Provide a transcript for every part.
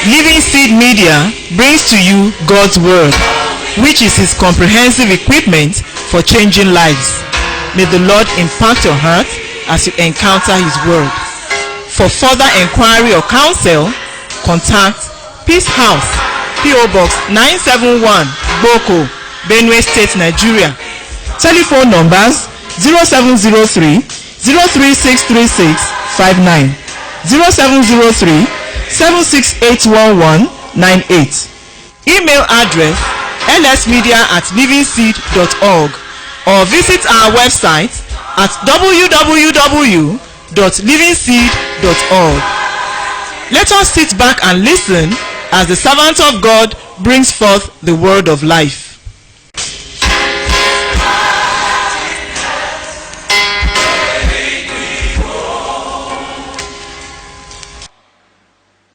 Living Seed Media brings to you God's Word, which is His comprehensive equipment for changing lives. May the Lord impact your heart as you encounter His Word. For further inquiry or counsel, contact Peace House, P.O. Box 971, Boko, Benue State, Nigeria. Telephone numbers 0703 0363659, 0703 7681198. Email address lsmedia@livingseed.org, or visit our website at www.livingseed.org. Let us sit back and listen as the servant of God brings forth the word of life.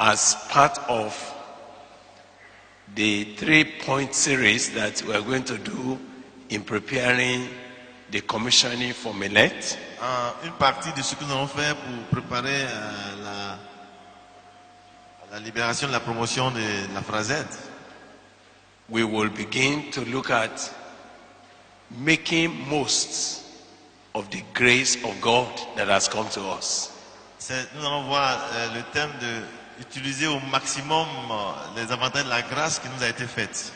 As part of the 3-point series that we are going to do in preparing the commissioning for Millet, une partie de ce que nous allons faire pour préparer la libération de la promotion de la Frazette, we will begin to look at making most of the grace of God that has come to us. Nous allons voir le thème de utiliser au maximum les avantages de la grâce qui nous a été faite.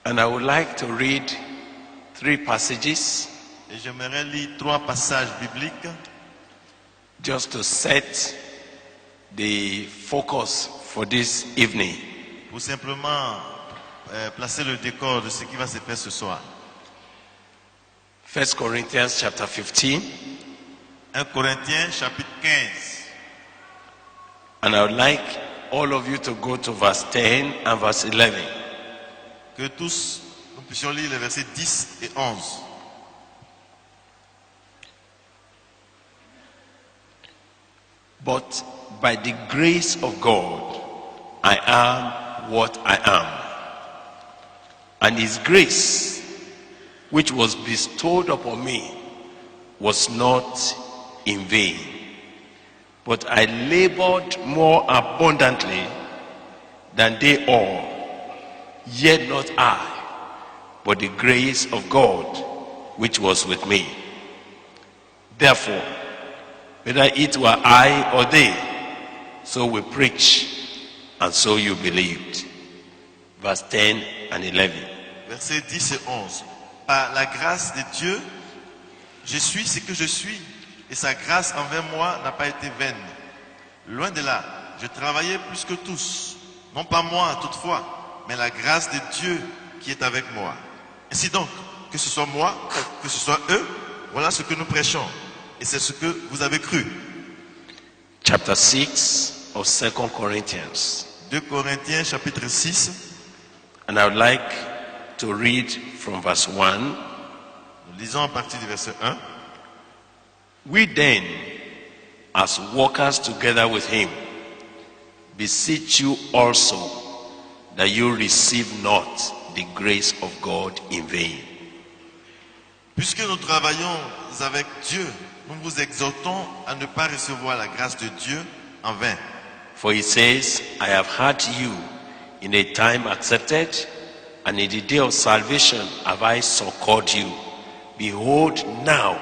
And I would like to read 3 passages Et j'aimerais lire 3 passages bibliques just to set the focus for this evening. pour simplement placer le décor de ce qui va se faire ce soir. 1 Corinthians chapter 15, 1 Corinthiens chapitre 15. and I would like all of you to go to verse 10 and verse 11. Que tous nous puissions lire les versets 10 et 11. But by the grace of God, I am what I am. And His grace, which was bestowed upon me, was not in vain. But I labored more abundantly than they all. Yet not I, but the grace of God which was with me. Therefore, whether it were I or they, so we preach, and so you believed. Verse 10 and 11. Versets 10 et 11. Par la grâce de Dieu, je suis ce que je suis, et sa grâce envers moi n'a pas été vaine. Loin de là, je travaillais plus que tous, non pas moi toutefois, mais la grâce de Dieu qui est avec moi. Ainsi donc, que ce soit moi, que ce soit eux, voilà ce que nous prêchons, et c'est ce que vous avez cru. Chapter 6 of 2 Corinthians. 2 Corinthiens chapitre 6, And I would like to read from verse 1. nous lisons à partir du verset 1. We then, as workers together with him, beseech you also that you receive not the grace of God in vain. Puisque nous travaillons avec Dieu, nous vous exhortons à ne pas recevoir la grâce de Dieu en vain. For he says, I have had you in a time accepted, and in the day of salvation have I succored you. Behold, now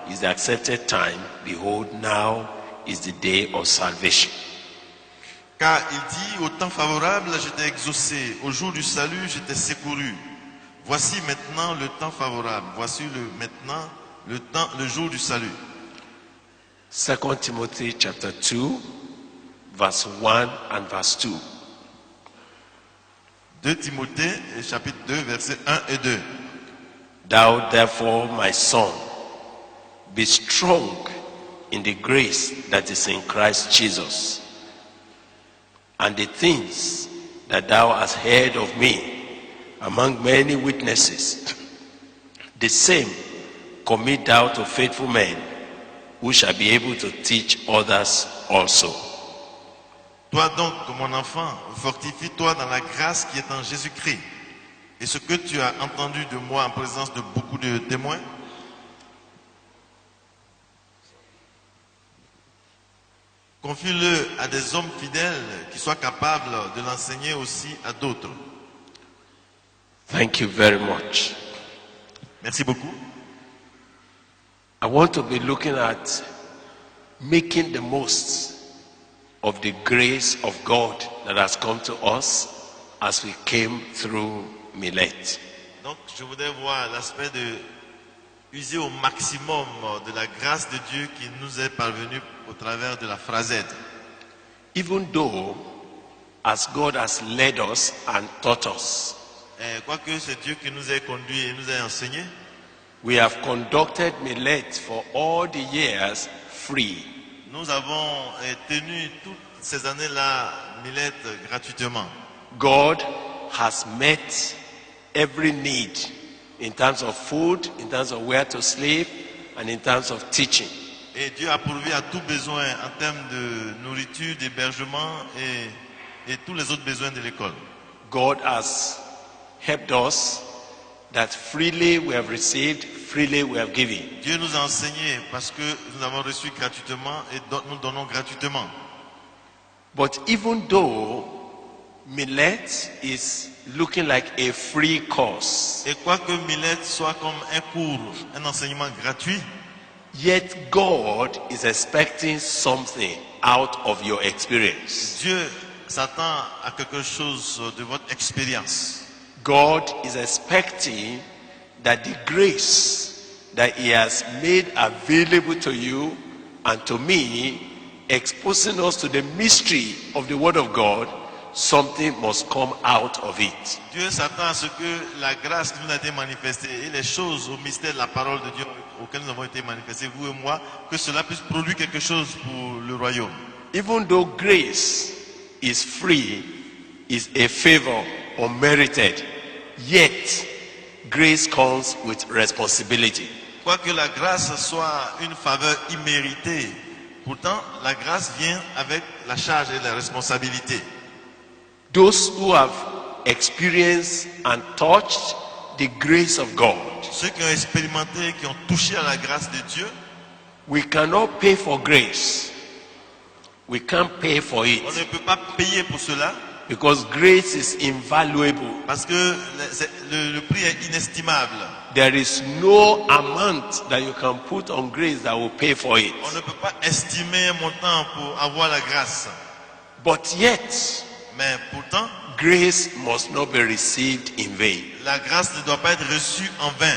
is the accepted time. Behold, now is the day of salvation. Car il dit, au temps favorable, je t'ai exaucé, au jour du salut, je t'ai secouru. Voici maintenant le temps favorable, voici maintenant le jour du salut. 2 Timothy chapter 2, verse 1 and verse 2. 2 Timothée, chapitre 2, versets 1 et 2. Thou therefore, my son, be strong in the grace that is in Christ Jesus. And the things that thou hast heard of me among many witnesses, the same commit thou to faithful men, who shall be able to teach others also. Toi donc, mon enfant, fortifie-toi dans la grâce qui est en Jésus-Christ. Et ce que tu as entendu de moi en présence de beaucoup de témoins, Confie-le à des hommes fidèles qui soient capables de l'enseigner aussi à d'autres. Thank you very much. Merci beaucoup. I want to be looking at making the most of the grace of God that has come to us as we came through Millet. Donc, je voudrais voir l'aspect de user au maximum de la grâce de Dieu qui nous est parvenue au travers de la phrasette. Even though, as God has led us and taught us, Quoique c'est Dieu qui nous a conduits et nous a enseignés, we have conducted Millet for all the years free. nous avons tenu toutes ces années-là Millet gratuitement. God has met every need in terms of food, in terms of where to sleep, and in terms of teaching. Et Dieu a pourvu à tout besoin en termes de nourriture, d'hébergement et tous les autres besoins de l'école. God has helped us that freely we have received, freely we have given. Dieu nous a enseigné parce que nous avons reçu gratuitement et nous donnons gratuitement. But even though Millet is looking like a free course, Et quoique Millet soit comme un cours, un enseignement gratuit, yet God is expecting something out of your experience. Dieu s'attend à quelque chose de votre expérience. God is expecting that the grace that He has made available to you and to me, exposing us to the mystery of the Word of God, something must come out of it. Dieu s'attend à ce que la grâce qui nous a été manifestée et les choses au mystère de la parole de Dieu auxquelles nous avons été manifestés, vous et moi, que cela puisse produire quelque chose pour le royaume. Even though grace is free, is a favor unmerited, yet grace comes with responsibility. Quoique la grâce soit une faveur imméritée, pourtant la grâce vient avec la charge et la responsabilité. Those who have experienced and touched the grace of God, Ceux qui ont expérimenté, qui ont touché à la grâce de Dieu, we cannot pay for grace. We can't pay for on it ne peut pas payer pour cela because grace is invaluable. parce que le prix est inestimable. There is no amount that you can put on grace that will pay for it. On ne peut pas estimer un montant pour avoir la grâce. But yet, Mais pourtant, grace must not be received in vain. la grâce ne doit pas être reçue en vain.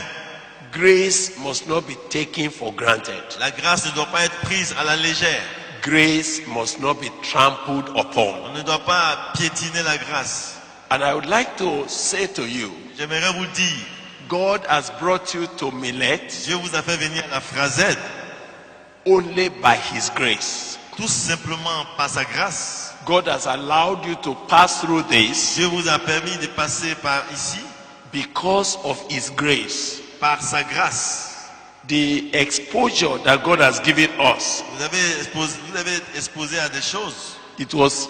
Grace must not be taken for granted. La grâce ne doit pas être prise à la légère. Grace must not be trampled upon. On ne doit pas piétiner la grâce. And I would like to say to you, J'aimerais vous dire, God has brought you to Millet Dieu vous a fait venir à la phrasette only by His grace. tout simplement par sa grâce. God has allowed you to pass through this Dieu vous a permis de passer par ici because of His grace. par sa grâce. The exposure that God has given us, Vous avez exposé à des choses. it was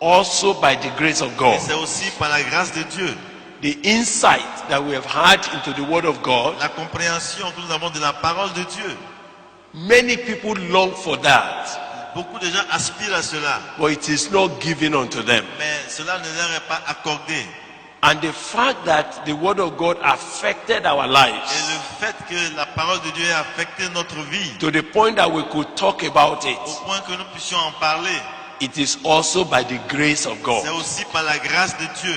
also by the grace of Et God. c'est aussi par la grâce de Dieu. The insight that we have had into the Word of God, La compréhension que nous avons de la parole de Dieu. many people long for that, Beaucoup de gens aspirent à cela. but it is not given unto them. Mais cela ne leur est pas accordé. And the fact that the Word of God affected our Et lives le fait que la parole de Dieu ait affecté notre vie, to the point that we could talk about au it, point que nous puissions en parler, it is also by the grace of c'est God. aussi par la grâce de Dieu.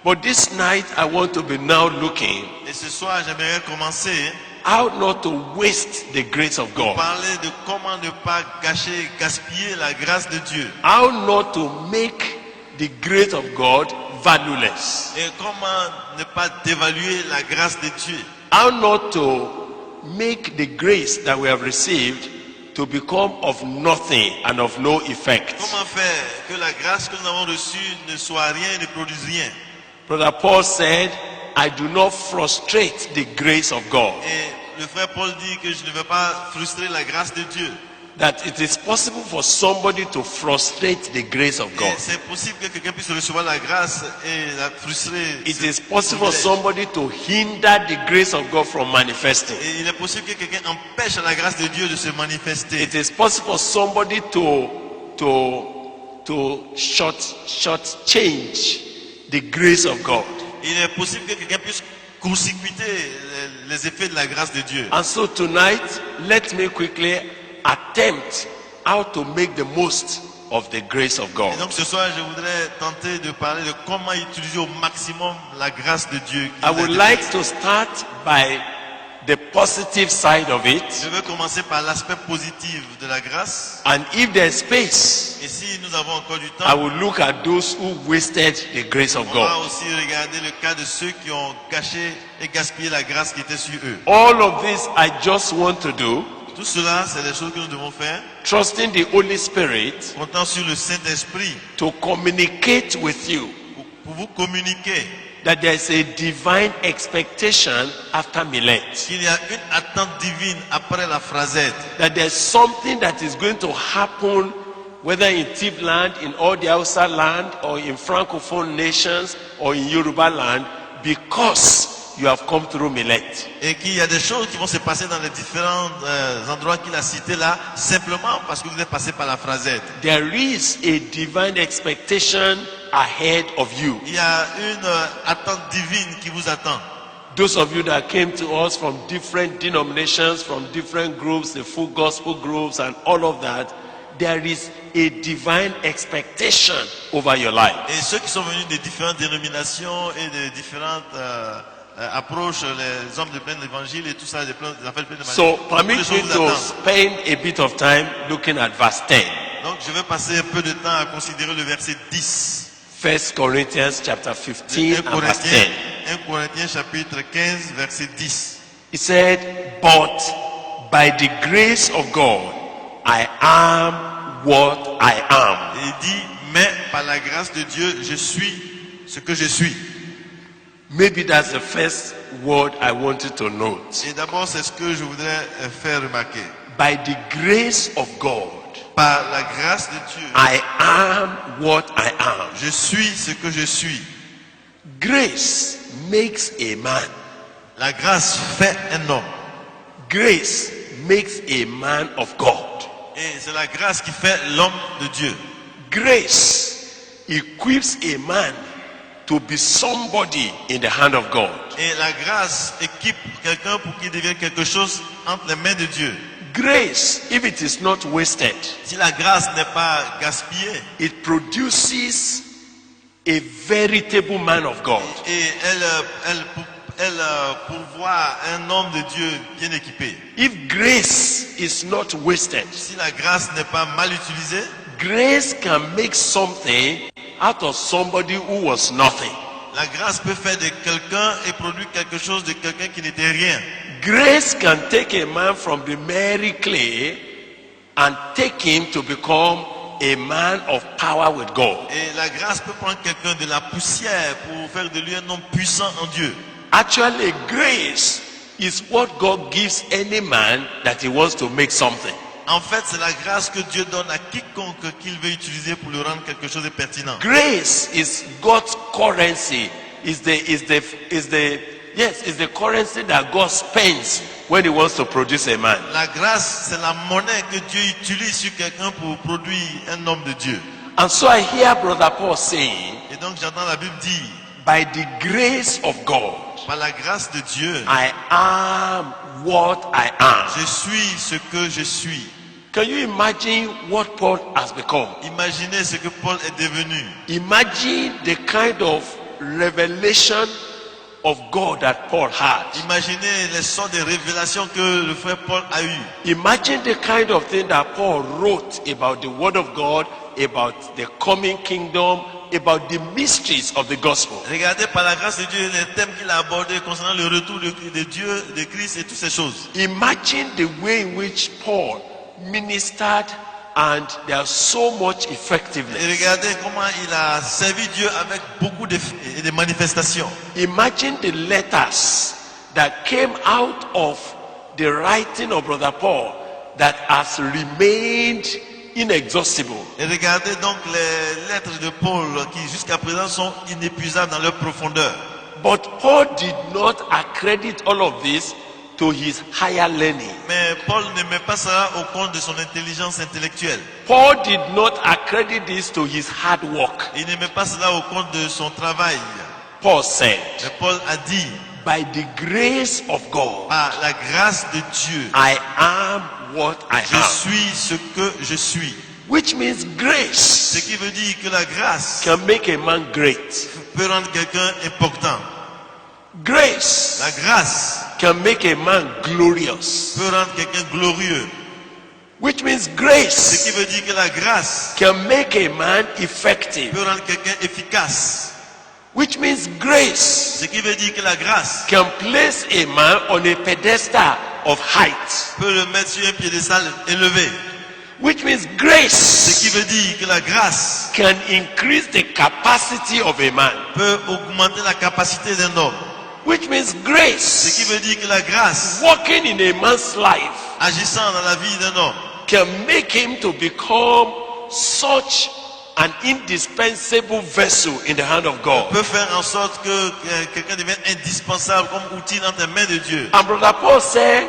But this night, I want to be now looking Et ce soir, j'aimerais commencer how not to waste the grace of à God, parler de comment ne pas gâcher, gaspiller la grâce de Dieu. how not to make the grace of God valueless, Et comment ne pas dévaluer la grâce de Dieu. how not to make the grace that we have received to become of nothing and of no effect. Comment faire que la grâce que nous avons reçue ne soit rien, ne produise rien. Brother Paul said, I do not frustrate the grace of God. Et le frère Paul dit que je ne veux pas frustrer la grâce de Dieu. That it is possible for somebody to frustrate the grace of Et God. c'est possible que quelqu'un puisse recevoir la grâce et la frustrer. It is possible for somebody to hinder the grace of God from manifesting. Et il est possible que quelqu'un empêche la grâce de Dieu de se manifester. It is possible for somebody to short change the grace of God. Il est possible que quelqu'un puisse court-circuiter les effets de la grâce de Dieu. And so tonight, let me quickly attempt how to make the most of the grace of Et God. donc ce soir, je voudrais tenter de parler de comment utiliser au maximum la grâce de Dieu. qui I nous a would été like faite. to start by the positive side of it. Je veux commencer par l'aspect positif de la grâce. And if there's space, Et si nous avons encore du I temps, will look at those who wasted the grace of on va God. aussi regarder le cas de ceux qui ont gâché et gaspillé la grâce qui était sur eux. All of this I just want to do, Tout cela, c'est des choses que nous devons faire, trusting the Holy Spirit comptant sur le Saint-Esprit to communicate with you pour vous communiquer that there's a divine expectation after Millet. qu'il y a une attente divine après la phrasette. That there's something that is going to happen, whether in Tivland, in all the Hausa land, or in Francophone nations, or in Yoruba land, because you have come through Millet. Et qu'il y a des choses qui vont se passer dans les différents endroits qu'il a cités là, simplement parce que vous êtes passé par la phrasette. There is a divine expectation ahead of you. Il y a une attente divine qui vous attend. Those of you that came to us from different denominations, from different groups, the full gospel groups and all of that, there is a divine expectation over your life. Et ceux qui sont venus des différentes dénominations et des différentes approches, les hommes de plein d'évangile et tout ça, des affaires pleines de So permit Beaucoup de me choses vous to attendent. spend a bit of time looking at verse 10. Donc je vais passer un peu de temps à considérer le verset 10. 1 Corinthians chapter 15 1 and verse 10. Corinthiens chapitre 15 verset 10. He said, but by the grace of God, I am what I am. Et il dit, mais par la grâce de Dieu, je suis ce que je suis. Maybe that's the first word I wanted to note. Et d'abord, c'est ce que je voudrais faire remarquer. By the grace of God, Par la grâce de Dieu, I am what I am. je suis ce que je suis. Grace makes a man. La grâce fait un homme. Grace makes a man of God. Et c'est la grâce qui fait l'homme de Dieu. Grace equips a man to be somebody in the hand of God. Et la grâce équipe quelqu'un pour qu'il devienne quelque chose entre les mains de Dieu. Grace, if it is not wasted, Si la grâce n'est pas gaspillée, it produces a veritable man of God. et elle pourvoit un homme de Dieu bien équipé. If grace is not wasted, Si la grâce n'est pas mal utilisée, grace can make something out of somebody who was nothing. la grâce peut faire de quelqu'un et produire quelque chose de quelqu'un qui n'était rien. Grace can take a man from the merry clay and take him to become a man of power with God. Et la grâce peut prendre quelqu'un de la poussière pour faire de lui un homme puissant en Dieu. Actually, grace is what God gives any man that he wants to make something. En fait, c'est la grâce que Dieu donne à quiconque qu'il veut utiliser pour le rendre quelque chose de pertinent. Grace is God's currency. Is the currency that God spends when he wants to produce a man. La grâce, c'est la monnaie que Dieu utilise sur quelqu'un pour produire un homme de Dieu. And so I hear Brother Paul saying, Et donc j'entends la Bible dire, by the grace of God, par la grâce de Dieu, I am what I am. je suis ce que je suis. Can you imagine what Paul has become? Imaginez ce que Paul est devenu. Imagine the kind of revelation of God that Paul had. Imaginez les sortes de révélations que le frère Paul a eues. Imagine the kind of thing that Paul wrote about the Word of God, about the coming kingdom, about the mysteries of the gospel. Regardez par la grâce de Dieu les thèmes qu'il a abordés concernant le retour de Dieu, de Christ et toutes ces choses. Imagine the way in which Paul ministered, and there's so much Et effectiveness. regardez comment il a servi Dieu avec beaucoup de manifestations. Imagine the letters that came out of the writing of Brother Paul that has remained inexhaustible. Et regardez donc les lettres de Paul qui jusqu'à présent sont inépuisables dans leur profondeur. But Paul did not accredit all of this to his higher learning. Mais Paul ne met pas ça au compte de son intelligence intellectuelle. Paul did not accredit this to his hard work. Il ne met pas cela au compte de son travail. Paul said, Mais Paul a dit, by the grace of God, par la grâce de Dieu, I am what I je am. suis ce que je suis. Which means Ce grace qui veut dire que la grâce can make a man great. peut rendre quelqu'un important. Grace La grâce can make a man glorious. peut rendre quelqu'un glorieux. Which means Ce qui grace veut dire que la grâce can make a man effective. peut rendre quelqu'un efficace. Which means grace Ce qui veut dire que la grâce can place a man on a pedestal of height. peut le mettre sur un piédestal élevé. Which means Ce qui grace veut dire que la grâce can increase the capacity of a man. peut augmenter la capacité d'un homme. Which means Ce qui grace, veut dire que la grâce, working in a man's life, agissant dans la vie d'un homme, can make him to become such an indispensable vessel in the hand of God. peut faire en sorte que quelqu'un devienne indispensable comme outil dans les mains de Dieu. And Brother Paul said,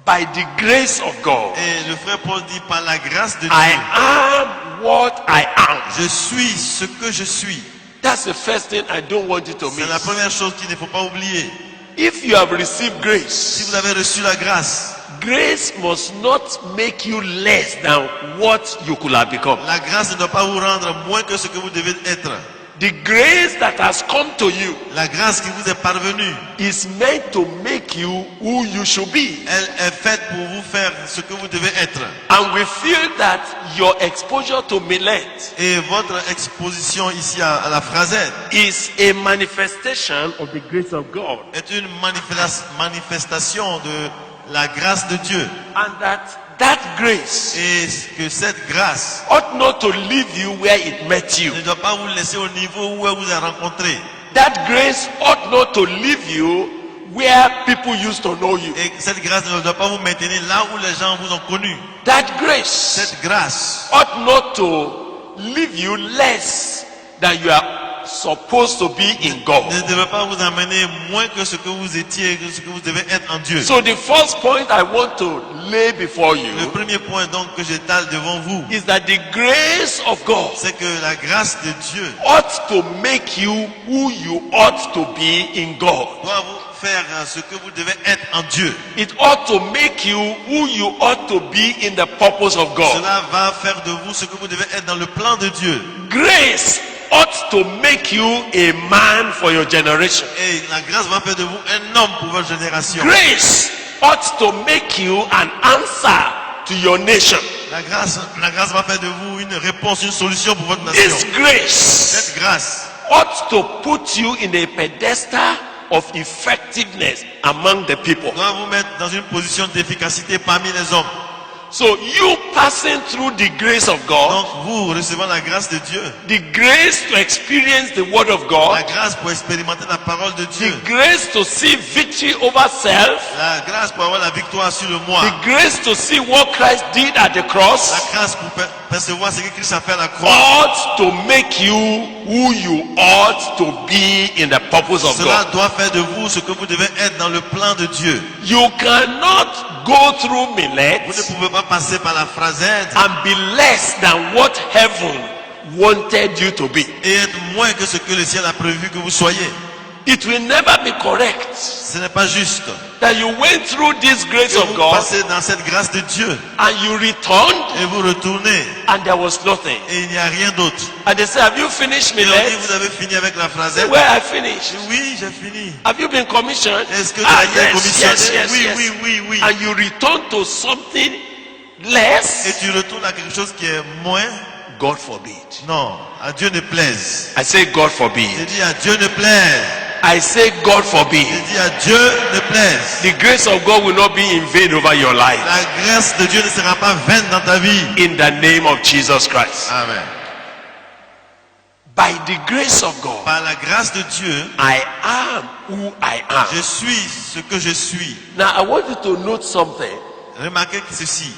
by the grace of God, Et le frère Paul dit, par la grâce de I Dieu, am what I am. je suis ce que je suis. That's the first thing I don't want you to C'est la miss. première chose qu'il ne faut pas oublier. If you have received Si grace, vous avez reçu la grâce, grace must not make you less than what you could have become. la grâce ne doit pas vous rendre moins que ce que vous devez être. The grace that has come to you La grâce qui vous est parvenue, is meant to make you who you should be. elle est faite pour vous faire ce que vous devez être. And we feel that your exposure to Millet Et votre exposition ici à la Phrasette is a manifestation of the grace of God. est une manifestation de la grâce de Dieu. And that grace Et que cette grâce ought not to leave you where it met you. ne doit pas vous laisser au niveau où elle vous a rencontré. That grace ought not to leave you where people used to know you. Et cette grâce ne doit pas vous maintenir là où les gens vous ont connu. That grace Cette grâce ought not to leave you less than you are supposed to be in God. ne devait pas vous amener moins que ce que vous étiez, que ce que vous devez être en Dieu. So the first point I want to lay before Le you premier point donc que j'étale devant vous, is that the grace of God c'est que la grâce de Dieu ought to make you who you ought to be in God. doit vous faire ce que vous devez être en Dieu. It ought to make you who you ought to be in the purpose of God. Cela va faire de vous ce que vous devez être dans le plan de Dieu. Grace ought to make you a man for your generation. Et la grâce va faire de vous un homme pour votre génération. Grace ought to make you an answer to your nation. La grâce va faire de vous une réponse, une solution pour votre nation. This grace Cette grâce ought to put you in a pedestal of effectiveness among the people. doit vous mettre dans une position d'efficacité parmi les hommes. So you passing through the grace of God, Donc vous recevant la grâce de Dieu, the grace to experience the word of la God, grâce pour expérimenter la parole de the Dieu, grace to see victory over self, la grâce pour avoir la victoire sur le moi, the grace to see what Christ did at the la cross, grâce pour percevoir ce que Christ a fait à la croix. ought to make you who you ought to be in the purpose of Cela God. doit faire de vous ce que vous devez être dans le plan de Dieu. You cannot go through Millet Vous ne pouvez pas passer par la Phrasette and be less than what heaven wanted you to be. et être moins que ce que le ciel a prévu que vous soyez. It will never be correct Ce n'est pas juste. that you went through this grace Que of vous God passez dans cette grâce de Dieu and you returned et vous retournez and there was nothing. et il n'y a rien d'autre. And they say, have you finished Et on dit, Millet? vous avez fini avec la Say, Phrasette? where I finished? Oui, j'ai fini. Have you been commissioned? Est-ce que tu as été commissionné? yes, Oui, yes. oui, oui, oui. And you return to something Et less? tu retournes à quelque chose qui est moins? God forbid. Non, à Dieu ne plaise. I say God J'ai forbid. dit à Dieu ne plaise. I say God forbid. J'ai dit à Dieu ne plaise. The grace of God will not be in vain over your life. La grâce de Dieu ne sera pas vaine dans ta vie. In the name of Jesus Christ. Amen. By the grace of God, Par la grâce de Dieu, I am who I am. je suis ce que je suis. Now I want you to note something. Remarquez que ceci.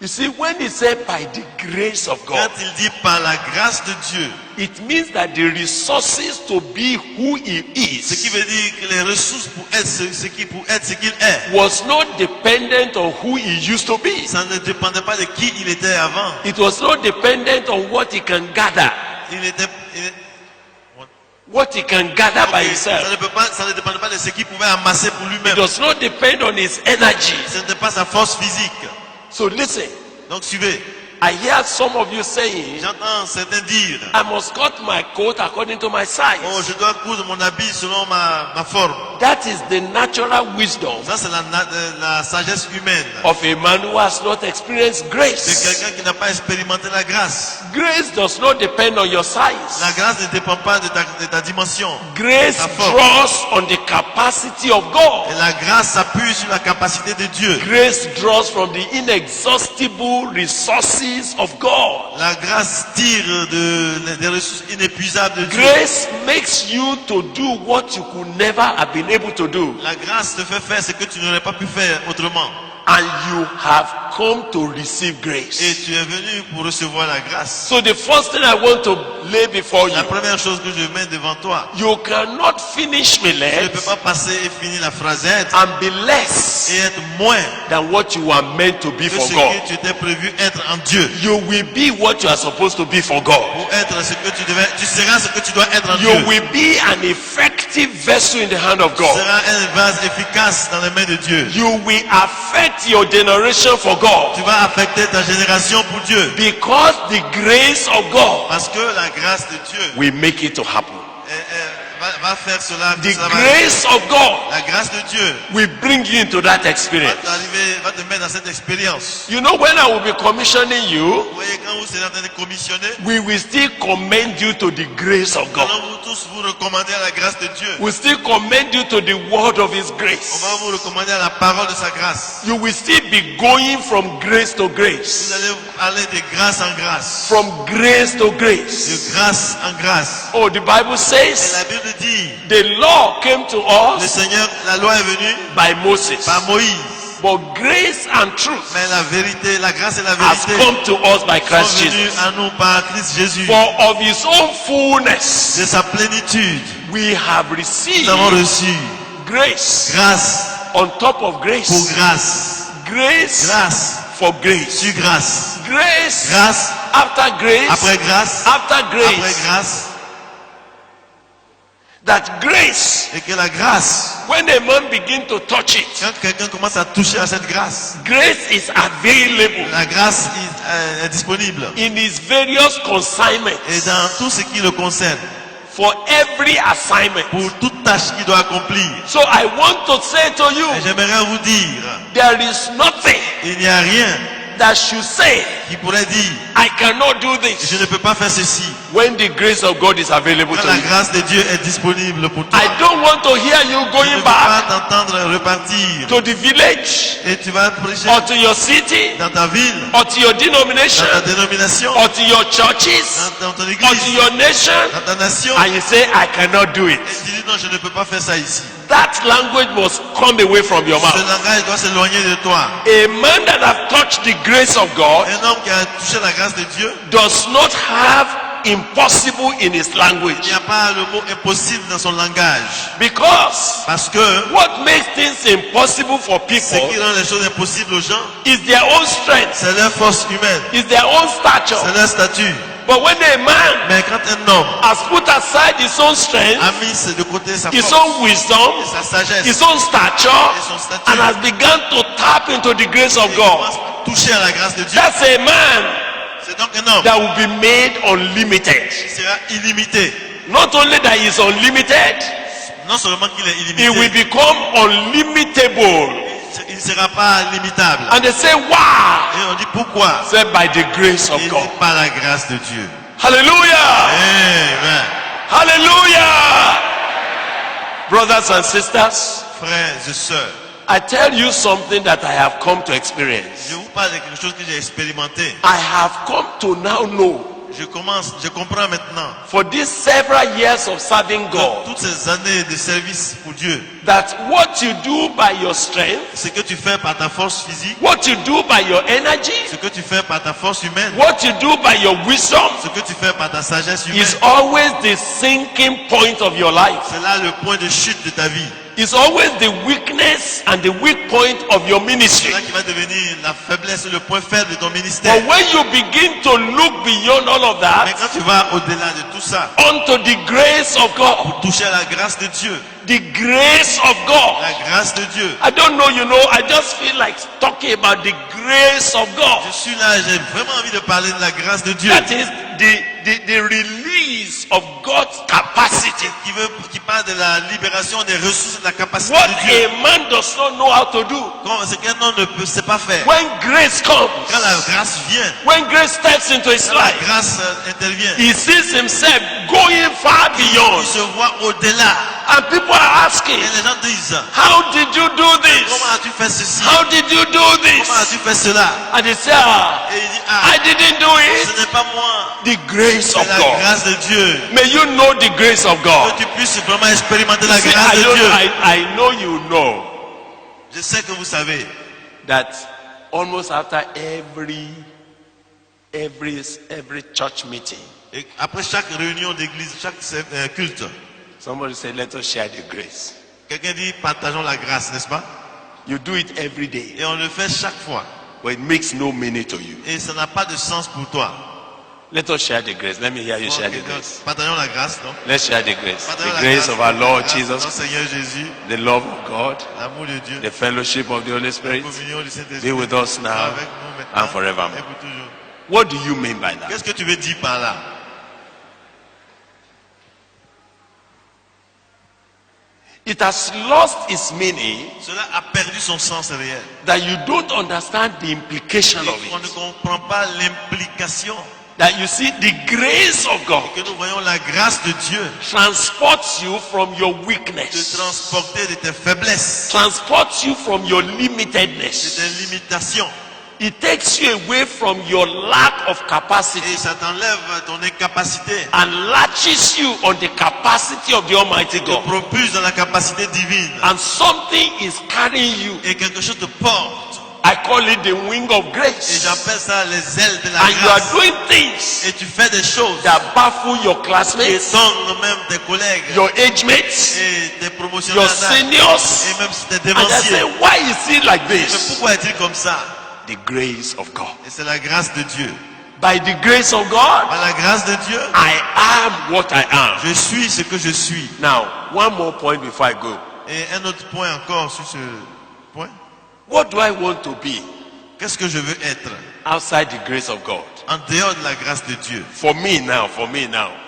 You see, when he said by the grace of Quand God, il dit par la grâce de Dieu, it means that the resources to be who he ce qui is veut dire que les ressources pour être ce qu'il est, was not dependent on who he used to be. ça ne dépendait pas de qui il était avant. It was not dependent on what he can gather, what he can gather by himself. Ça ne dépendait pas de ce qu'il pouvait amasser pour It lui-même. does not depend on his energy. Ce n'était pas sa force physique. So listen, Donc suivez. I hear some of you saying, J'entends certains dire, I must cut my coat according to my size. oh, je dois coudre mon habit selon ma forme. That is the natural wisdom Ça, c'est la sagesse humaine of a man who has not experienced de grace. quelqu'un qui n'a pas expérimenté la grâce. Grace does not depend on your La size. grâce ne dépend pas de ta dimension. Grace Ta forme. draws on the capacity of God. Et la grâce s'appuie sur la capacité de Dieu. Grace draws from the inexhaustible resources of God. La grâce tire des ressources inépuisables de Dieu. Grace makes you to do what you could never have been able to do. La grâce te fait faire ce que tu n'aurais pas pu faire autrement. And you have come to receive Et grace. tu es venu pour recevoir la grâce. So the first thing I want to lay before La you, première chose que je mets devant toi, you cannot finish tu ne Millet peux pas passer et finir la phrasette and be less et être moins than what you are meant to be que for ce God. que tu étais prévu être en Dieu. You will be what you are supposed to be for God. Pour être ce que tu seras ce que tu dois être en You Dieu. will be an effective vessel in the hand of Tu God. seras un vase efficace dans les mains de Dieu. You will affect your generation for God. Tu vas affecter ta génération pour Dieu. Because the grace of God Parce que la grâce de Dieu will make it to happen. va faire cela. The Cela va- grace of God La grâce de Dieu will bring you into that experience. va te mettre dans cette expérience. You know, when I will be commissioning you, Vous voyez, quand vous serez en train de commissionner, we will still commend you to the grace of God. allons vous tous vous recommander à la grâce de Dieu. We still commend you to the word of His On grace. va vous recommander à la parole de sa grâce. You will still be going from grace to Vous grace, allez aller de grâce en grâce, from grace to de grace. grâce en grâce. Oh, the Bible Et says la Bible dit, the law came to le us Seigneur, la loi est venue by Moses, par Moïse. but grace and truth Mais la vérité, la grâce et la has vérité come to us by Christ sont venues Jesus. à nous par Christ Jésus. For of His own fullness De sa plénitude, we have nous received avons reçu grace grâce on top of pour grace, grâce. grace Grâce for grace, sur grâce. grace Grâce after grace, après grâce. after Après grace. grâce. That grace, Et que la grâce, when a man begin to touch it, quand quelqu'un commence à toucher à cette grâce, grace is available la grâce est disponible. in His various consignments Et dans tout ce qui le concerne, for every assignment. pour toute tâche qu'il doit accomplir. So I want to say to you, Et j'aimerais vous dire, there is nothing il n'y a rien that should say, qui pourrait dire, I cannot do je this, ne peux pas faire ceci. when the grace of God is available Quand to la you. grâce de Dieu est disponible pour toi. I don't want to hear you Je ne going veux back pas t'entendre repartir. to the village Et tu vas prêcher or to your city dans ta ville, or to your dans denomination ta dénomination, or to your churches dans ton or to église, your nation, dans ta nation. and you say, I cannot do it. Et tu dis non, je ne peux pas faire ça ici. That language must come away from your Ce mouth. langage doit s'éloigner de toi. A man that has touched the grace of God Un homme qui a touché la grâce de Dieu, does not have impossible in his il language, n'y a pas le mot impossible dans son langage. because Parce que what makes things impossible for ce qui people rend les choses impossibles aux gens, is their own strength, c'est leur force humaine, is their own stature. c'est leur statut. But when a man Mais quand un homme has put aside his own strength, a mis de côté sa his force, own wisdom, sa sagesse, his own stature, et son statut, and has begun to tap into the grace of il God, commence à toucher à la grâce de Dieu, that's a man c'est donc un homme that will be made unlimited. qui sera illimité. Not only that he is unlimited, Non seulement qu'il est he will illimité, become unlimitable. il ne sera pas limitable. And they say, wow, Et on dit pourquoi? said by the grace of Il God. dit par la grâce de Dieu. Hallelujah. Amen. Hallelujah. Brothers and sisters, Frères et sœurs, I tell you something that I have come to experience. je vous parle de quelque chose que j'ai expérimenté. I have come to now know je comprends maintenant, for these several years of serving God, toutes ces années de service pour Dieu, that what you do by your strength, ce que tu fais par ta force physique, what you do by your energy, ce que tu fais par ta force humaine, what you do by your wisdom, ce que tu fais par ta sagesse humaine, is always the sinking point of your life. c'est là le point de chute de ta vie. It's always the weakness and the weak point of your ministry. C'est là qui va devenir la faiblesse et le point faible de ton ministère. But when you begin to look beyond all of Mais that quand tu vas au-delà de tout ça, onto the grace of God, pour toucher à la grâce de Dieu, the grace of God. la grâce de Dieu. I don't know, I just feel like talking about the grace of God. Je suis là, j'ai vraiment envie de parler de la grâce de Dieu. That is the release of God's capacity. Qui parle de la libération des ressources et de la capacité What de Dieu. a man does not know how to do. Ce qu'un homme ne peut sait pas faire. When grace comes, Quand la grâce vient, when grace steps into his quand la life, grâce intervient, he sees himself going far il beyond. se voit au-delà. And people are asking, Et les gens disent, how did you do this? comment as-tu fait ceci? How did you do this? Comment as-tu fait cela? And they say, Et il dit, I didn't do ce it. n'est pas moi, The grace c'est of la God. grâce de Dieu. May you know the grace of God. Que tu puisses vraiment expérimenter la See, grâce de Dieu. I know you know Je sais que vous savez, that almost after every church meeting, et après chaque réunion d'église, chaque culte, somebody said, let us share the grace. quelqu'un dit partageons la grâce, n'est-ce pas? You do it every day, Et on le fait chaque fois. but it makes no meaning to you. Et ça n'a pas de sens pour toi. Let us share the grace. Let me hear you share the grace. Partageons la grâce, non? Let's share the grace. Partageons The la grace grâce, of our Lord la grâce de Jesus, notre Seigneur Jésus, the love of God, l'amour de Dieu, the fellowship of the Holy la Spirit communion du Saint-Esprit, be with us now avec nous maintenant and forevermore. et pour toujours. What do you mean by that? Qu'est-ce que tu veux dire par là? It has lost its meaning Cela a perdu son sens réel. that you don't understand the implication of On ne it. comprend pas l'implication. That you see, the grace of God Que nous voyons la grâce de Dieu transports you from your te weakness, transporter de tes faiblesses, transports you from your de limitedness. tes limitations. It takes you away from your lack of Et capacity ça t'enlève ton incapacité. and latches you on the capacity of the Almighty Te God. propulse dans la capacité divine. And something is carrying you. Et quelque chose te porte. I call it the wing of Et grace. j'appelle ça les ailes de la And you are grâce. doing things Et tu fais des choses that baffle your qui classmates, étonnent même tes collègues your age mates, et tes promotionnaires your d'âge. seniors. Et même si t'es And I say, dévancier. why is it like Mais this? pourquoi est-il comme ça? The grace of God. Et c'est la grâce de Dieu. By the grace of God, Par la grâce de Dieu, I am what I am. je suis ce que je suis. Now, one more point before I go. Et un autre point encore sur ce point. What do I want to be Qu'est-ce que je veux être outside the grace of God? en dehors de la grâce de Dieu? For me now.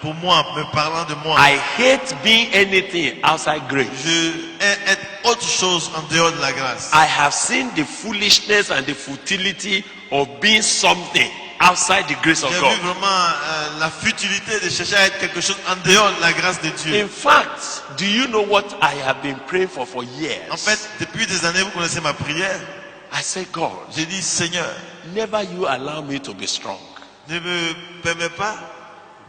Pour moi, me parlant de moi, I hate being anything outside grace. je hais être autre chose en dehors de la grâce. I have seen the foolishness and the futility of being something outside the grace of J'ai vu God. vraiment la futilité de chercher à être quelque chose en dehors de la grâce de Dieu. In fact, do you know what I have been praying for years? En fait, depuis des années, vous connaissez ma prière. I say, God, J'ai dit, Seigneur, never you allow me to be strong. ne me permets pas,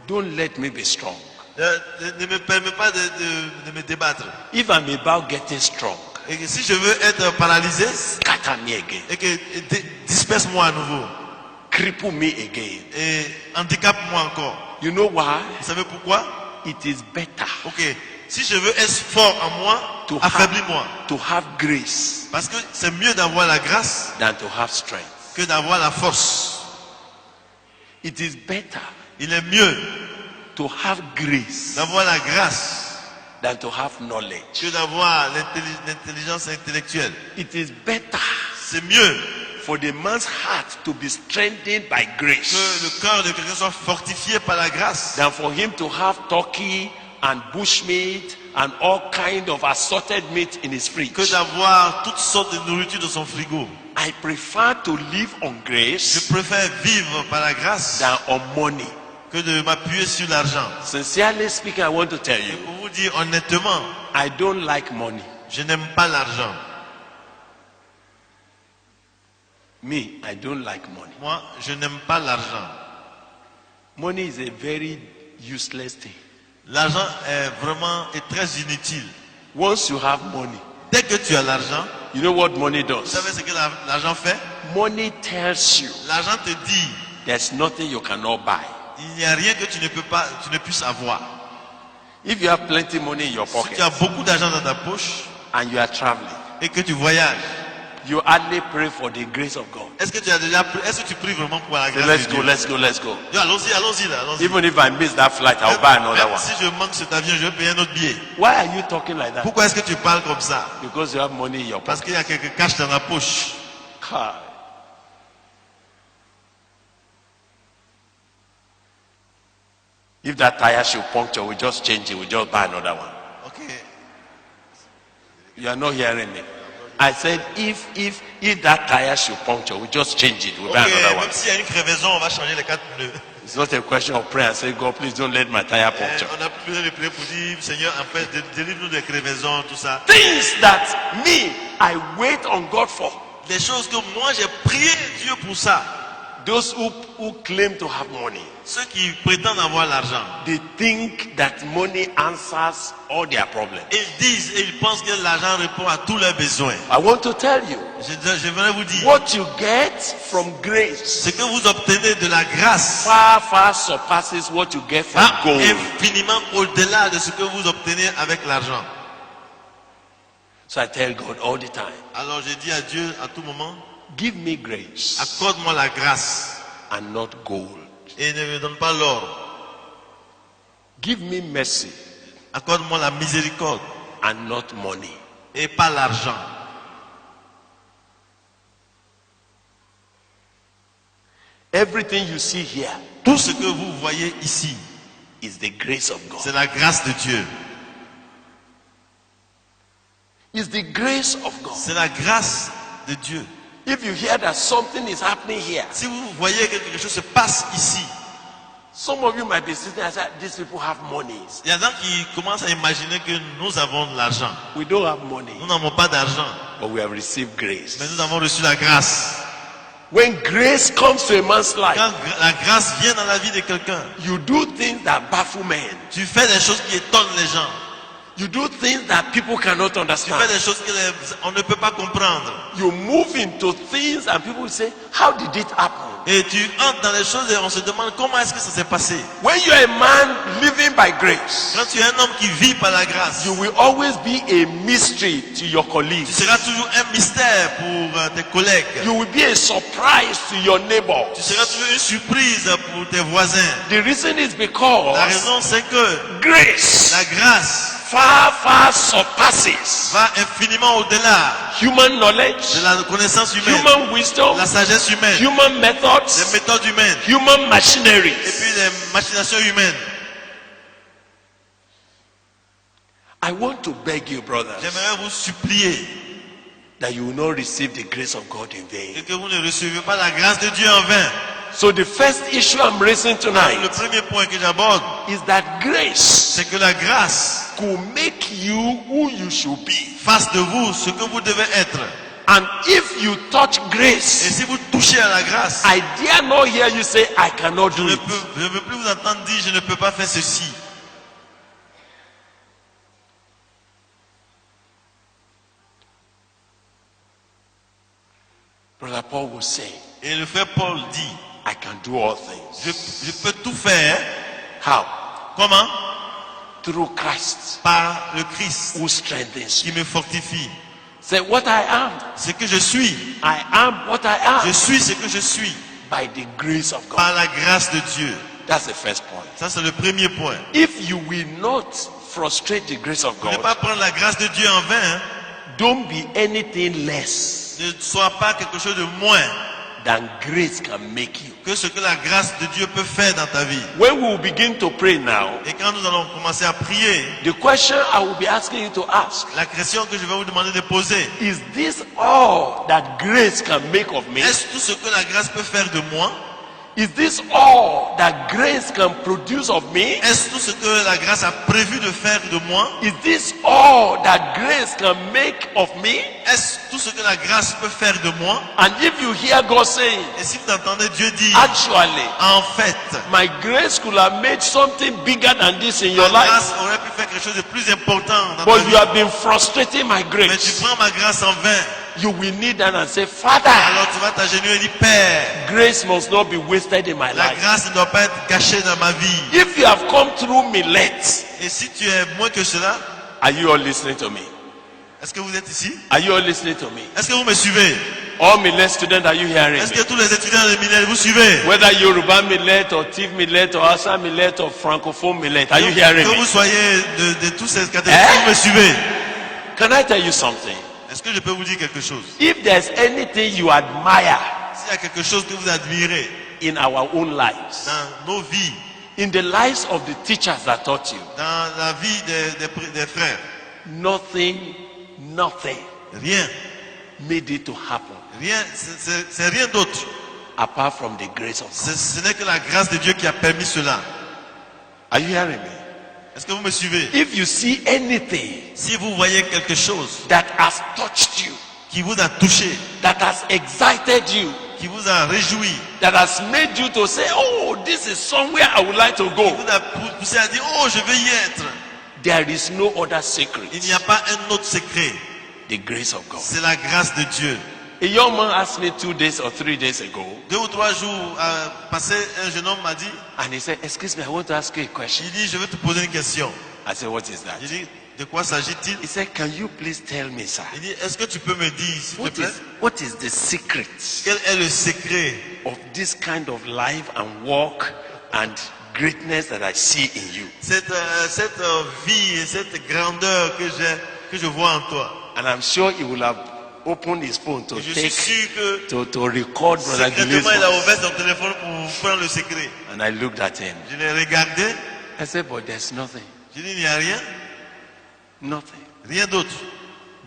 Don't let me be strong. ne me permets pas de me débattre. If I'm about getting strong, Et que si je veux être paralysé, scatter me again, et que disperse-moi à nouveau, cripple me again. et handicape-moi encore. You know why? Vous savez pourquoi? It is better Ok, si je veux être fort en moi, to affaiblis-moi. to have grace Parce que c'est mieux d'avoir la grâce than to have strength. que d'avoir la force. It is better Il est mieux to have grace d'avoir la grâce than to have knowledge. que d'avoir l'intelligence intellectuelle. It is better C'est mieux for the man's heart to be strengthened by que grace le cœur de quelqu'un soit fortifié par la grâce than for him to have turkey and bushmeat and all kind of assorted meat in his fridge. que d'avoir toutes sortes de nourriture dans son frigo. I prefer to live on Je grace préfère vivre par la grâce than on money. que de m'appuyer sur l'argent. Sincerely speaking, I want to tell Et you, pour vous dire honnêtement, I don't like money. je n'aime pas l'argent. Me, I don't like money. Moi, je n'aime pas l'argent. Money is a very useless thing. L'argent est très inutile. Once you have money, Dès que tu as l'argent, you know what money vous does? savez ce que l'argent fait? Money tells you L'argent te dit, there's nothing you cannot buy. il n'y a rien que tu ne puisses avoir. If you have plenty money in your Si pocket tu as beaucoup d'argent dans ta poche and you are traveling, et que tu voyages, you hardly pray for the grace of God. est-ce que tu pries vraiment pour la Say, grâce let's de go, Dieu? let's go, let's go. Yo, allons-y là, allons-y. Even if I miss that flight, I'll buy another Même one. si je manque cet avion, je vais payer un autre billet. Why are you talking like that? Pourquoi est-ce que tu parles comme ça? Because you have money in your Parce pocket. qu'il y a quelques cash dans la poche. Kai. If that tire should puncture, we just change it, we just buy another one. Ok. You are not hearing me. I said if that tire should puncture, we just change it, we buy another Ok, one. même s'il y a une crevaison, on va changer les 4 pneus. It's not a question of prayer and say, God, please don't let my tire puncture. On a plus besoin de prier pour dire, Seigneur, en fait, délivre-nous des crevaisons, tout ça. Things that me, I wait on God for. Des choses que moi, j'ai prié Dieu pour ça. Those who claim to have money, Ceux qui prétendent avoir l'argent, they think that money answers all their problems. ils pensent que l'argent répond à tous leurs besoins. I want to tell you, Je voudrais vous dire, what you get from grace ce que vous obtenez de la grâce far surpasses what you get from va gold. infiniment au-delà de ce que vous obtenez avec l'argent. So I tell God all the time, Alors j'ai dit à Dieu à tout moment, give me grace accorde-moi la grâce and not gold. et ne me donne pas l'or. Give me mercy Accorde-moi la miséricorde and not money. et pas l'argent. Everything you see here Tout ce que vous voyez ici, is the grace of God. c'est la grâce de Dieu. It's the grace of God. C'est la grâce de Dieu. If you hear that something is happening here, Si vous voyez que quelque chose se passe ici, some of you might be sitting and say, these people have money. il y a des gens qui commencent à imaginer que nous avons de l'argent. We don't have money, Nous n'avons pas d'argent, but we have received grace. mais nous avons reçu la grâce. When grace comes to a man's life, Quand la grâce vient dans la vie de quelqu'un, you do things that baffle men. tu fais des choses qui étonnent les gens. You do things that people cannot Tu fais understand. des choses qu'on ne peut pas comprendre. You move into things and people say, how did it happen? Et tu entres dans les choses et on se demande comment est-ce que ça s'est passé. When you are a man living by grace, Quand tu es un homme qui vit par la grâce, you will always be a mystery to your tu colleagues. seras toujours un mystère pour tes collègues. You will be a surprise to your neighbors. Tu seras toujours une surprise pour tes voisins. The reason is La because raison, c'est que grace la grâce far surpasses va infiniment au-delà human de knowledge, la connaissance humaine, human wisdom, la sagesse humaine, human les methods, méthodes humaines human et machineries. puis les machinations humaines. I want to beg you, brothers, J'aimerais vous supplier that you will not receive the grace of God in et vain. que vous ne recevez pas la grâce de Dieu en vain. So the first issue I'm raising Le tonight premier point que j'aborde, is that grace c'est que la grâce could make you who you should be. fasse de vous ce que vous devez être. And if you touch Et grace, si vous touchez à la grâce, I dare not hear you say, I cannot do it. je ne veux plus vous entendre dire je ne peux pas faire ceci. Brother Paul will say, Et le frère Paul dit, I can do all things. je peux tout faire. How? Comment? Through Christ Par le Christ who strengthens qui you. me fortifie. Say, what I am, Ce que je suis, I am what I je am suis ce que je suis by the grace of God. par la grâce de Dieu. That's the first point. Ça, c'est le premier point. If you will not frustrate the grace of Ne God, pas prendre la grâce de Dieu en vain. Hein. don't be anything less Ne sois pas quelque chose de moins than grace can make you. que ce que la grâce de Dieu peut faire dans ta vie. When we will begin to pray now, Et quand nous allons commencer à prier, the question I will be asking you to ask la question que je vais vous demander de poser, is this all that grace can make of me? est-ce tout ce que la grâce peut faire de moi? Is this all that grace can produce of me? Est-ce tout ce que la grâce a prévu de faire de moi? Is this all that grace can make of me? Est-ce tout ce que la grâce peut faire de moi? And if you hear God saying, Et si vous entendez Dieu dire, actually, en fait, my grace could have made something bigger than this in your ma life, grâce aurait pu faire quelque chose de plus important dans ta but you vie. have been frustrating my Mais tu grace, prends ma grâce en vain. you will need that and say, Father, Alors tu vas t'agenouiller et dire, Père, grace must not be wasted in my la life. grâce ne doit pas être gâchée dans ma vie. If you have come through me late, Et si tu es moins que cela, are you all listening to me? est-ce que vous êtes ici? Are you all listening to me? Est-ce que vous me suivez? All Millet students, are you hearing Est-ce me? que tous les étudiants de Millet, vous suivez? Whether Yoruba Millet or Tiv Millet or Hausa Millet or Francophone Millet, are you hearing Que vous me? soyez de tous ces catégories, est-ce que vous me suivez? Can I tell you something? Est-ce que je peux vous dire quelque chose? If there's anything you admire S'il y a quelque chose que vous admirez in our own lives, dans nos vies, in the lives of the teachers that taught you, dans la vie des frères, nothing rien, made it to happen rien, c'est rien d'autre. apart from the grace of God. Ce n'est que la grâce de Dieu qui a permis cela. Are you hearing me? Est-ce que vous me suivez? If you see anything Si vous voyez quelque chose that has touched you, qui vous a touché, that has excited you, qui vous a réjoui, that has made you to say, oh, this is somewhere I would like to qui go, vous a poussé à dire, oh, je veux y être. there is no other secret. Il n'y a pas un autre secret. The grace of God. C'est la grâce de Dieu. A young man asked me 2 days or 3 days ago, 2 ou 3 jours passé, un jeune homme m'a dit, and he said, excuse me, I want to ask you a question. il dit, je vais te poser une question. I said, what is that? J'ai dit, de quoi s'agit-il? He said, can you please tell me, sir, Il dit, est-ce que tu peux me dire, s'il te plaît, what is the secret quel est le secret of this kind of life and walk and greatness that I see in you? cette vie et cette grandeur que je vois en toi? And I'm sure he will have opened his phone to Et je suis take, sûr que to record Brother Gilead's secrètement il a voice. ouvert son téléphone pour prendre le secret. And I looked at him. Je l'ai regardé, I said, but there's nothing, j'ai dit, il n'y a rien, nothing. rien d'autre.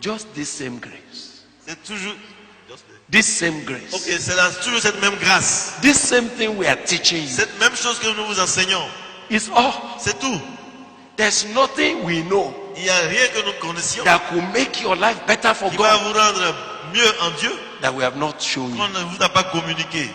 Just this same grace. C'est toujours, This same grace. ok, c'est toujours cette même grâce. This same thing we are teaching you. Cette même chose que nous vous enseignons. It's all. C'est tout. There's nothing we know Il n'y a rien que nous connaissions that could make your life better for qui va God vous rendre mieux en Dieu that we have not shown qu'on you. ne vous a pas communiqué.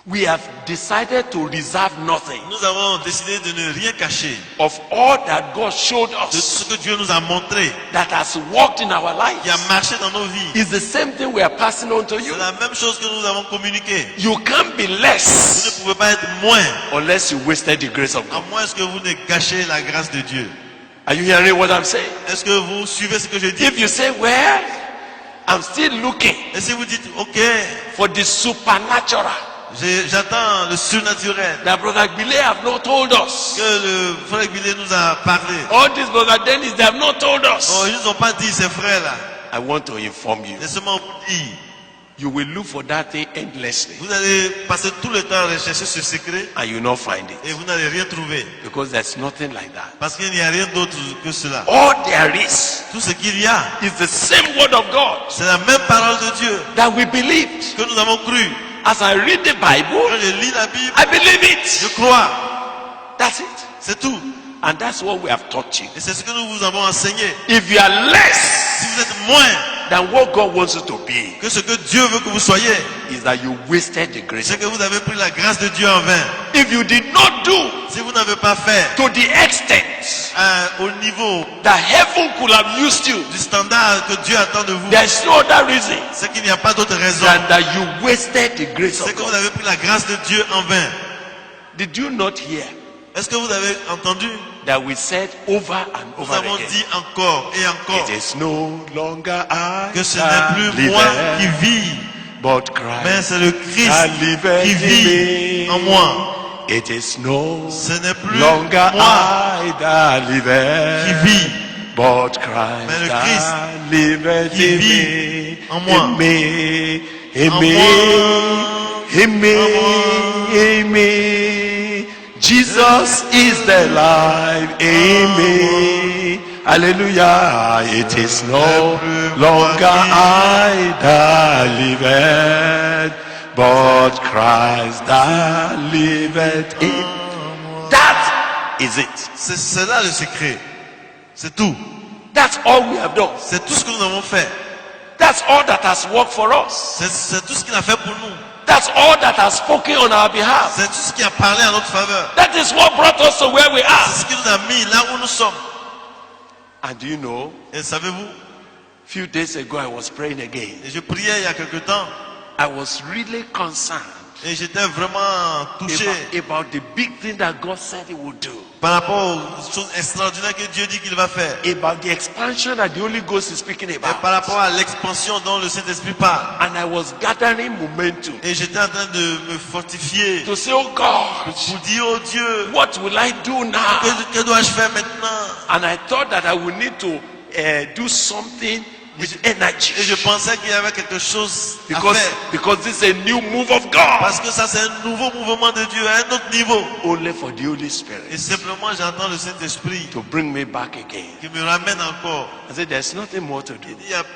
We have decided to reserve nothing Nous avons décidé de ne rien cacher of all that God showed de tout ce us que Dieu nous a montré, that has worked in our qui a lives. marché dans nos vies. It's the same thing we are passing on to you. C'est la même chose que nous avons communiqué. You can't be Vous ne less pouvez pas être moins, unless you wasted the grace of à God. moins que vous ne gâchez la grâce de Dieu. Are you hearing what I'm saying? Est-ce que vous suivez ce que je dis? If you say, well, I'm still looking Et si vous dites, ok, for the supernatural j'attends le surnaturel that Brother Billy have not told us. que le frère Billet nous a parlé. All these Brother Dennis, they have not told Oh, us. ils nous ont pas dit, ces frères-là. I want to inform you. Laissez-moi vous dire. You will look for that thing endlessly Vous allez passer tout le temps à rechercher ce secret and you will not find it et vous n'allez rien trouver. because there's nothing like that. Parce qu'il n'y a rien d'autre que cela. All there is Tout ce qu'il y a, is the same word of God c'est la même parole de Dieu that we believed. que nous avons cru. As I read the Bible, Quand je lis la Bible, I believe je it. crois. That's it. C'est tout. And that's what we have taught you. Et c'est ce que nous vous avons enseigné. If you are less Si vous êtes moins than what God wants you to be, que ce que Dieu veut que vous soyez, is that you wasted the grace. c'est que vous avez pris la grâce de Dieu en vain. If you did not do Si vous n'avez pas fait to the extent au niveau that heaven could have used you, du standard que Dieu attend de vous, there's no other reason c'est qu'il n'y a pas d'autre raison. than that you wasted the grace C'est of que vous God. avez pris la grâce de Dieu en vain. Did you not hear Est-ce que vous avez entendu? that we said over and Nous over avons again? dit encore et encore It is no longer I que ce that n'est plus moi qui liveth, vis, but mais Christ c'est le that Christ liveth qui in vit me. en moi. It is no Ce n'est plus longer moi I that qui liveth, vis, but mais le Christ Christ that liveth qui in vit me. en moi. In me, in En me, moi. in me, En moi. in me. Jesus is the life in me. Hallelujah. It is no longer I that liveth, but Christ that liveth in. That is it. C'est cela le secret. C'est tout. That's all we have done. C'est tout ce que nous avons fait. That's all that has worked for us. C'est tout ce qu'il a fait pour nous. That's all that has spoken on our behalf. C'est tout ce qui a parlé en notre faveur. That is what brought us to where we C'est are. ce qui nous a mis là où nous sommes. And do you know, Et savez-vous, few days ago I was praying again. et je priais il y a quelque temps I was really concerned et j'étais vraiment touché about the big thing that God said he would do. par rapport aux choses extraordinaires que Dieu dit qu'il va faire. About the expansion that the Holy Ghost is speaking Et about. par rapport à l'expansion dont le Saint-Esprit parle. And I was gathering momentum Et j'étais en train de me fortifier to say, oh God, pour dire, oh Dieu, what will I do now? que dois-je faire maintenant? And I thought that I would need to do something with energy. Et je pensais qu'il y avait quelque chose à faire. Because this is a new move of God. Parce que ça c'est un nouveau mouvement de Dieu, à un autre niveau. Only for the Holy Spirit Et simplement j'entends le Saint-Esprit to bring me back again. qui me ramène encore. I said, there's nothing more to do.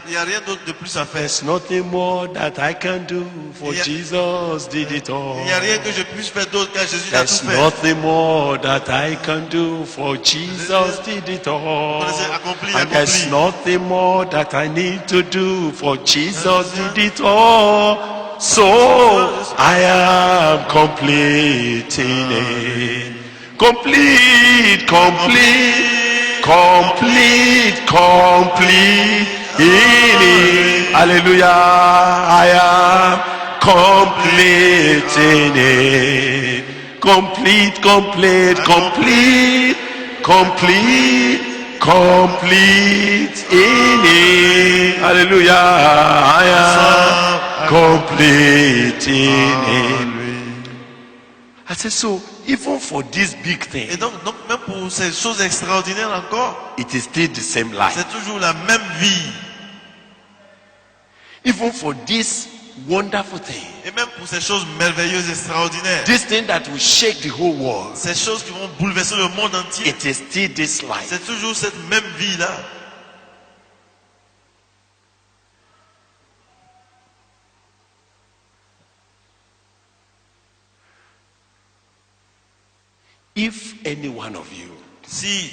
Il y a rien d'autre de plus à faire. There's nothing more that I can do, for Jesus did it all. Il n'y a rien que je puisse faire d'autre car Jésus a tout There's fait. nothing more that I can do, for Jesus did it all. Accompli, And there's accompli. nothing more that I need to do, for Jesus did it all. So I am completing it. Complete, complete, complete, complete in it. Hallelujah. I am completing it. Complete, complete, complete, complete, complete in it. Hallelujah. I am completing it. I said, so even for this big thing, Et donc même pour ces choses extraordinaires encore, it is still the same life. c'est toujours la même vie. Even for this wonderful thing, Et même pour ces choses merveilleuses, extraordinaires, this thing that will shake the whole world, ces choses qui vont bouleverser le monde entier, it is still this life. c'est toujours cette même vie-là. If any one of you Si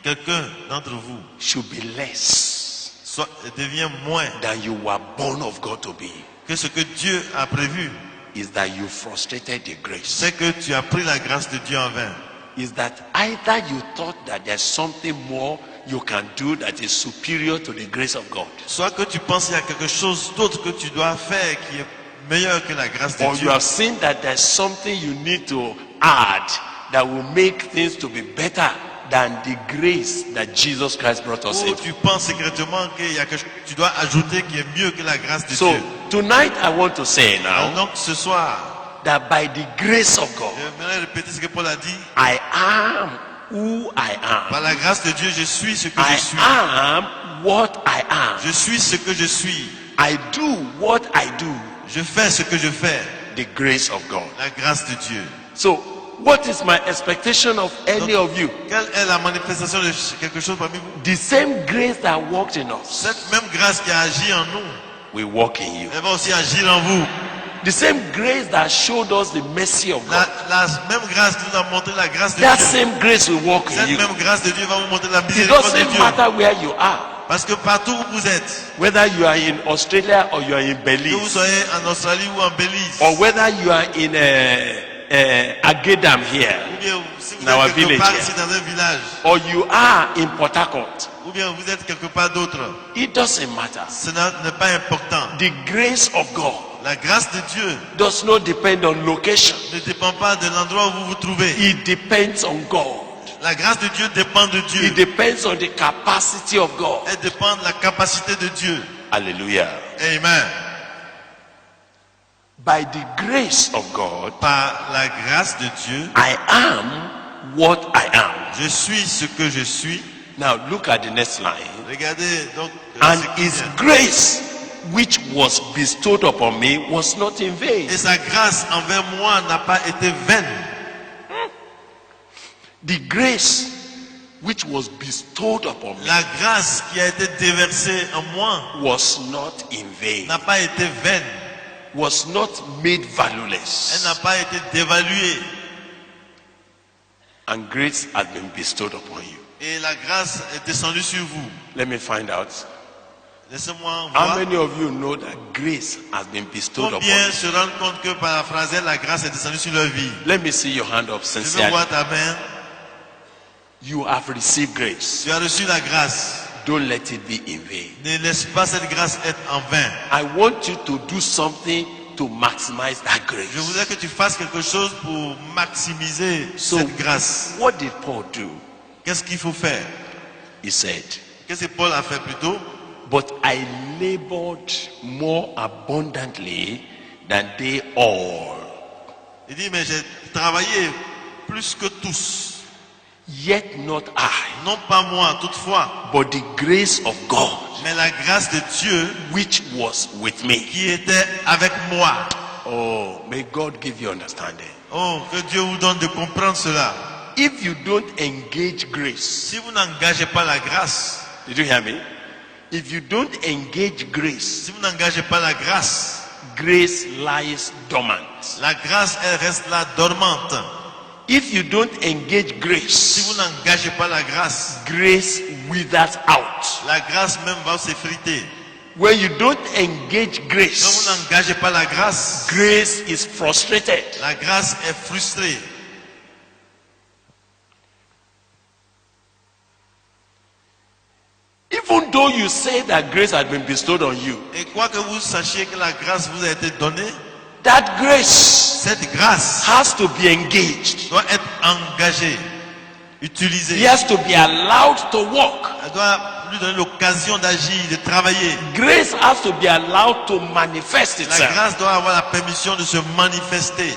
quelqu'un d'entre vous should be less devient moins than you were born of God to be, que ce que Dieu a prévu, is that you frustrated the grace. c'est que tu as pris la grâce de Dieu en vain. Is that either you thought that there's something more you can do that is superior to the grace of God, Soit que tu penses qu'il y a quelque chose d'autre que tu dois faire qui est meilleur que la grâce de or Dieu. you have seen that there's something you need to add that will make things to be better than the grace that Jesus Christ brought us Ou into. tu penses secrètement qu'il y a quelque chose que tu dois ajouter qui est mieux que la grâce de So Dieu. tonight I want to say now Donc ce soir, that by the grace of God, j'aimerais répéter ce que Paul a dit. I am who I am. Par la grâce de Dieu, je suis ce que I je suis. am what I am. Je suis ce que je suis. I do what I do. Je fais ce que je fais. The grace of God. La grâce de Dieu. So, what is my expectation of any of you? Quelle est la manifestation de quelque chose parmi vous? The same grace that worked in us Cette même grâce qui a agi en nous, will work in you. elle va aussi agir en vous. The same grace that showed us the mercy of God. La même grâce qui nous a montré la grâce de That Dieu. same grace will work in Cette you. même grâce de Dieu va vous montrer la It miséricorde de doesn't Dieu. matter where you are. Parce que partout où vous êtes, Whether you are in Australia or you are in que vous Belize, soyez en Australie ou en Belize, or whether you are in Agedam here, ou bien si vous in our êtes quelque village part here, ici dans un village, or you are in Port Harcourt, ou bien vous êtes quelque part d'autre, it doesn't matter. ce n'est pas important. The grace of God La grâce de Dieu does not depend on location. ne dépend pas de l'endroit où vous vous trouvez. It depends on God. La grâce de Dieu dépend de Dieu. It depends on the capacity of God. Elle dépend de la capacité de Dieu. Hallelujah. Amen. By the grace of God, Par la grâce de Dieu, I am what I am. je suis ce que je suis. Now look at the next line. Regardez donc. And ce qui his vient. grace which was bestowed upon me was not in vain. Et sa grâce envers moi n'a pas été vaine. The grace which was bestowed upon me La grâce qui a été déversée en moi was not in vain. n'a pas été vaine. was not made Elle valueless. n'a pas été dévaluée. And grace has been bestowed upon you. Et la grâce est descendue sur vous. Let me find out. Laissez-moi How voir. many of you know that grace has been bestowed upon Combien you? se rendent compte que par la phrase, la grâce est descendue sur leur vie? Let me see your hand up Je veux sincerely. voir ta main. You have received grace. Tu as reçu la grâce. Don't let it be in vain. Ne laisse pas cette grâce être en vain. I want you to do something to maximize that Je grace. voudrais que tu fasses quelque chose pour maximiser So, cette grâce. what did Paul do? Qu'est-ce qu'il faut faire? He said, Qu'est-ce que Paul a fait plutôt? but I labored more abundantly than they all. Il dit, mais j'ai travaillé plus que tous. Yet not I, Non pas moi, toutefois, but the grace of God mais la grâce de Dieu which was with me. qui était avec moi. Oh, may God give you understanding. Oh, que Dieu vous donne de comprendre cela. If you don't engage grace, Si vous n'engagez pas la grâce, did you hear me? If you don't engage grace, si vous n'engagez pas la grâce, grace lies dormant. la grâce, elle reste là dormante. If you don't engage Si grace, vous n'engagez pas la grâce, grace withers out. la grâce même va s'effriter. When you don't engage Quand vous grace, n'engagez pas la grâce, grace is frustrated. la grâce est frustrée. Even though you say that grace has been bestowed on you, Et quoi que vous sachiez que la grâce vous a été donnée, that grace cette grâce has to be engaged. doit être engagée, utilisée. He has to be allowed to work. Elle doit lui donner l'occasion d'agir, de travailler. Grace has to be allowed to manifest La itself. grâce doit avoir la permission de se manifester.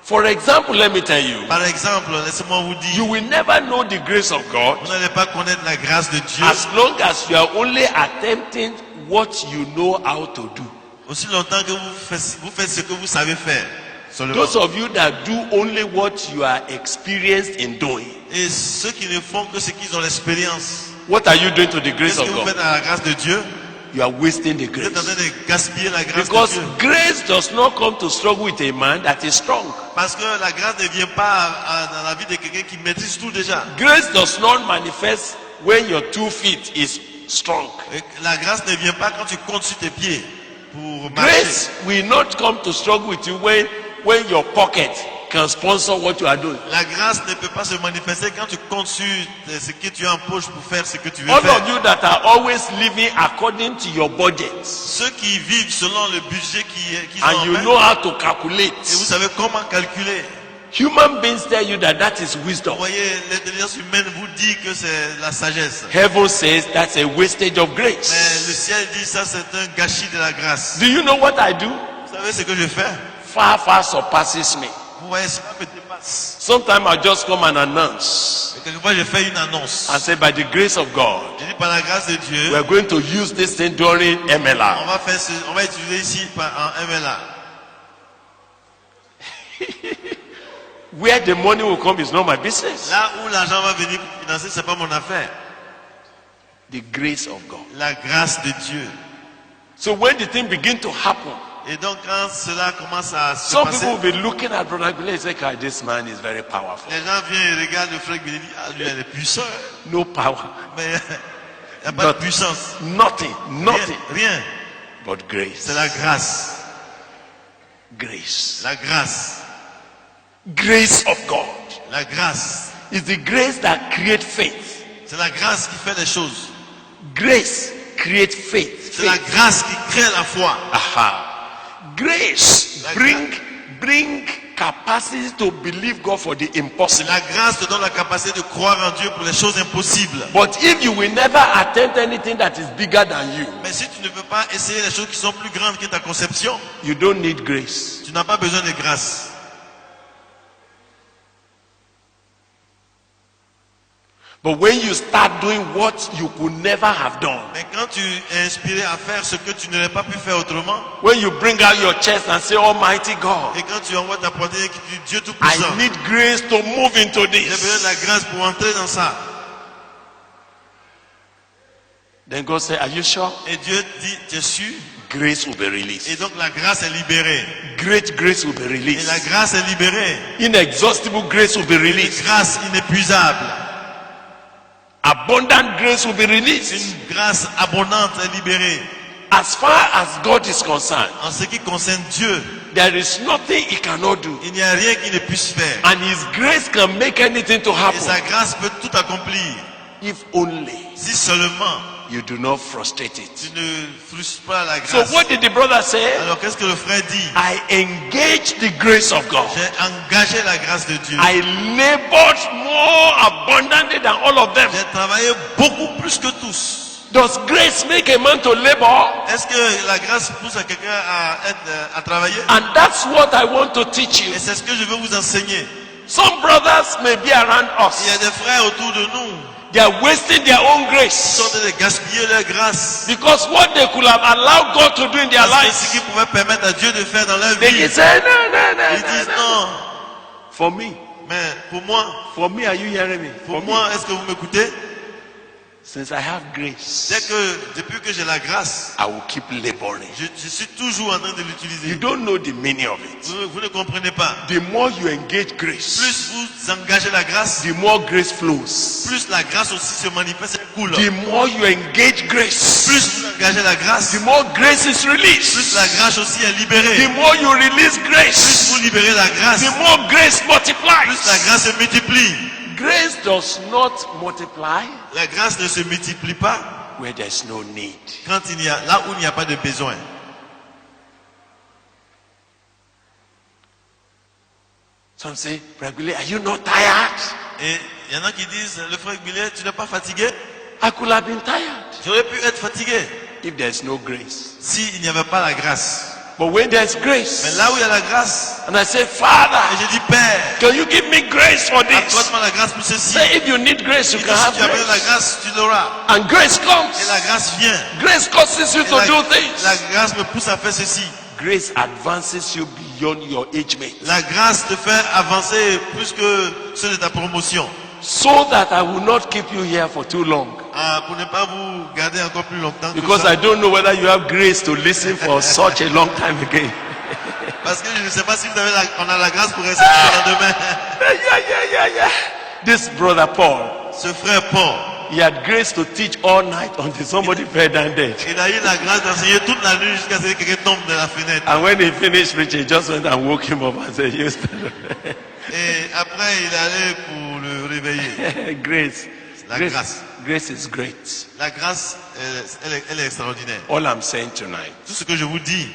For example, let me tell you, Par exemple, laissez-moi vous you dire, will never know the grace of God vous n'allez pas connaître la grâce de Dieu as long as you are only attempting what you know how to do. aussi longtemps que vous faites ce que vous savez faire. Seulement. Those of you that do only what you are experienced in doing, Et ceux qui ne font que ce qu'ils ont l'expérience, what are you doing to the grace qu'est-ce que of vous God? faites à la grâce de Dieu? You are wasting the Vous êtes en train grace. de gaspiller la grâce Because de Dieu. grace does not come to struggle with a man that is strong. Parce que la grâce ne vient pas dans la vie de quelqu'un qui maîtrise tout déjà. Grace does not manifest when your 2 feet is strong. Et la grâce ne vient pas quand tu comptes sur tes pieds pour marcher. Grace will not come to struggle with you when your pocket can sponsor what you are doing. La grâce ne peut pas se manifester quand tu comptes sur ce que tu as en poche pour faire ce que tu veux All faire. of you that are always living according to your budget Ceux qui vivent selon le budget qu'ils ont en and you main, know how to et vous calculate. savez comment calculer. Human beings tell you that that is Vous wisdom. voyez, l'intelligence humaine vous dit que c'est la sagesse. Heaven says that's a wastage of Mais le grace. ciel dit ça, c'est un gâchis de la grâce. Do you know what I do? Vous savez ce que je fais? Far, far surpasses me. Vous voyez, cela me dépasse. Sometimes I just come and announce Et quelquefois, je fais une annonce. and say, by the grace of God, Je dis par la grâce de Dieu, we are going to use this thing during MLR. on va utiliser ici en MLA. Where the money will come is not my business. Là où l'argent va venir pour financer, c'est pas mon affaire. The grace of God. La grâce de Dieu. So when the thing begin to happen, Et donc quand cela commence à se some passer, people will be looking at Brother Gule and say, "God, this man is very powerful." les gens viennent et regardent le frère Billy, ah lui elle est puissant, No power, mais il n'y a pas Not- de puissance. nothing, Rien, nothing rien. but grace. C'est la grâce. Grace. La grâce. Grace of God La grâce. is the grace that creates faith. C'est la grâce qui fait les choses. Grace creates faith. C'est la Faith. grâce qui crée la foi. Aha. Grace La bring capacity to believe God for the impossible. La grâce te donne la capacité de croire en Dieu pour les choses impossibles. But if you will never attempt anything that is bigger than you, Mais si tu ne veux pas essayer les choses qui sont plus grandes que ta conception, you don't need grace. tu n'as pas besoin de grâce. But when you start doing what you could never have done, Mais quand tu es inspiré à faire ce que tu n'aurais pas pu faire autrement, when you bring out your chest and say, Almighty God, et quand tu envoies ta poitrine et que tu dis Dieu Tout-Puissant, I need grace to move into j'ai besoin de la this. grâce pour entrer dans ça. Then God said, are you sure? Et Dieu dit, tu es sûr? Grace will be Et released. donc la grâce est libérée. Great grace will be Et la released. grâce est libérée. Inexhaustible grace will be Une released. grâce inépuisable. Abundant grace will be released. Une grâce abondante est libérée. As far as God is concerned, En ce qui concerne Dieu, there is nothing he cannot do. il n'y a rien qu'il ne puisse faire. And his grace can make anything to Et happen. sa grâce peut tout accomplir. If only Si seulement you do not frustrate it. tu ne frustres pas la So grâce. what did the brother say? Alors qu'est-ce que le frère dit? I engaged the grace of God. J'ai engagé la grâce de Dieu. I labored more abundantly than all of them. J'ai travaillé beaucoup plus que tous. Does grace make a man to labor? Est-ce que la grâce pousse à quelqu'un à travailler? And that's what I want to teach you. Et c'est ce que je veux vous enseigner. Some brothers may be around Il y a us. des frères autour de nous They are wasting their own qui grace. sont en train de gaspiller leur grâce. Because what they could have allowed God to do in their Parce que ce lives, qu'ils pouvaient permettre à Dieu de faire dans leur they vie, can say, no, ils disent no. non. For me, Mais pour are you hearing me? moi, est-ce que vous m'écoutez? Since I have grace, C'est que depuis que j'ai la grâce, I will keep laboring. je suis toujours en train de You l'utiliser. don't know the meaning of it. Vous ne comprenez pas. The more you engage grace, Plus vous engagez la grâce, the more grace flows. plus la grâce aussi se manifeste et coule. The more you engage grace, Plus vous engagez la grâce, the more grace is plus released. la grâce aussi est libérée. The more you release Plus grace, vous libérez la grâce, the more grace plus la multiplies. grâce se multiplie. Grace does not multiply La grâce ne se multiplie pas where there's no need. quand là où il n'y a pas de besoin. Some say, Brother Billy, are you not tired? Et il y en a qui disent, le frère Billet, tu n'es pas fatigué? I could have been tired J'aurais pu être fatigué if there's no grace. s'il n'y avait pas la grâce. But when there's Mais grace, là où il y a la grâce, and I say, et Father, je dis, Père, can you give me grace for this? accorde-moi la grâce pour ceci. Say, if you need grace, you Et can si have tu as besoin de la grace. grâce, tu l'auras. And grace Et comes. la grâce vient. Grace causes you Et to do la things. grâce me pousse à faire ceci. Grace advances you beyond your age mate. La grâce te fait avancer plus que ceux de ta promotion. So that I will not keep you here for too long. Pour ne pas vous garder encore plus longtemps que Because ça. I don't know whether you have grace to listen for such a long time again. Parce que je ne sais pas si vous avez on a la grâce pour rester jusqu'au lendemain. Yeah. This brother Paul, Ce frère Paul, he had grace to teach all night until somebody fell down dead. il a eu la grâce d'enseigner toute la nuit jusqu'à ce que quelqu'un tombe de la fenêtre. And when he finished preaching, he just went and woke him up and said, you stand Et après, il est allé pour le réveiller. Grace. La grâce. Grace is great. La grâce, elle est extraordinaire. All I'm saying tonight, Tout ce que je vous dis,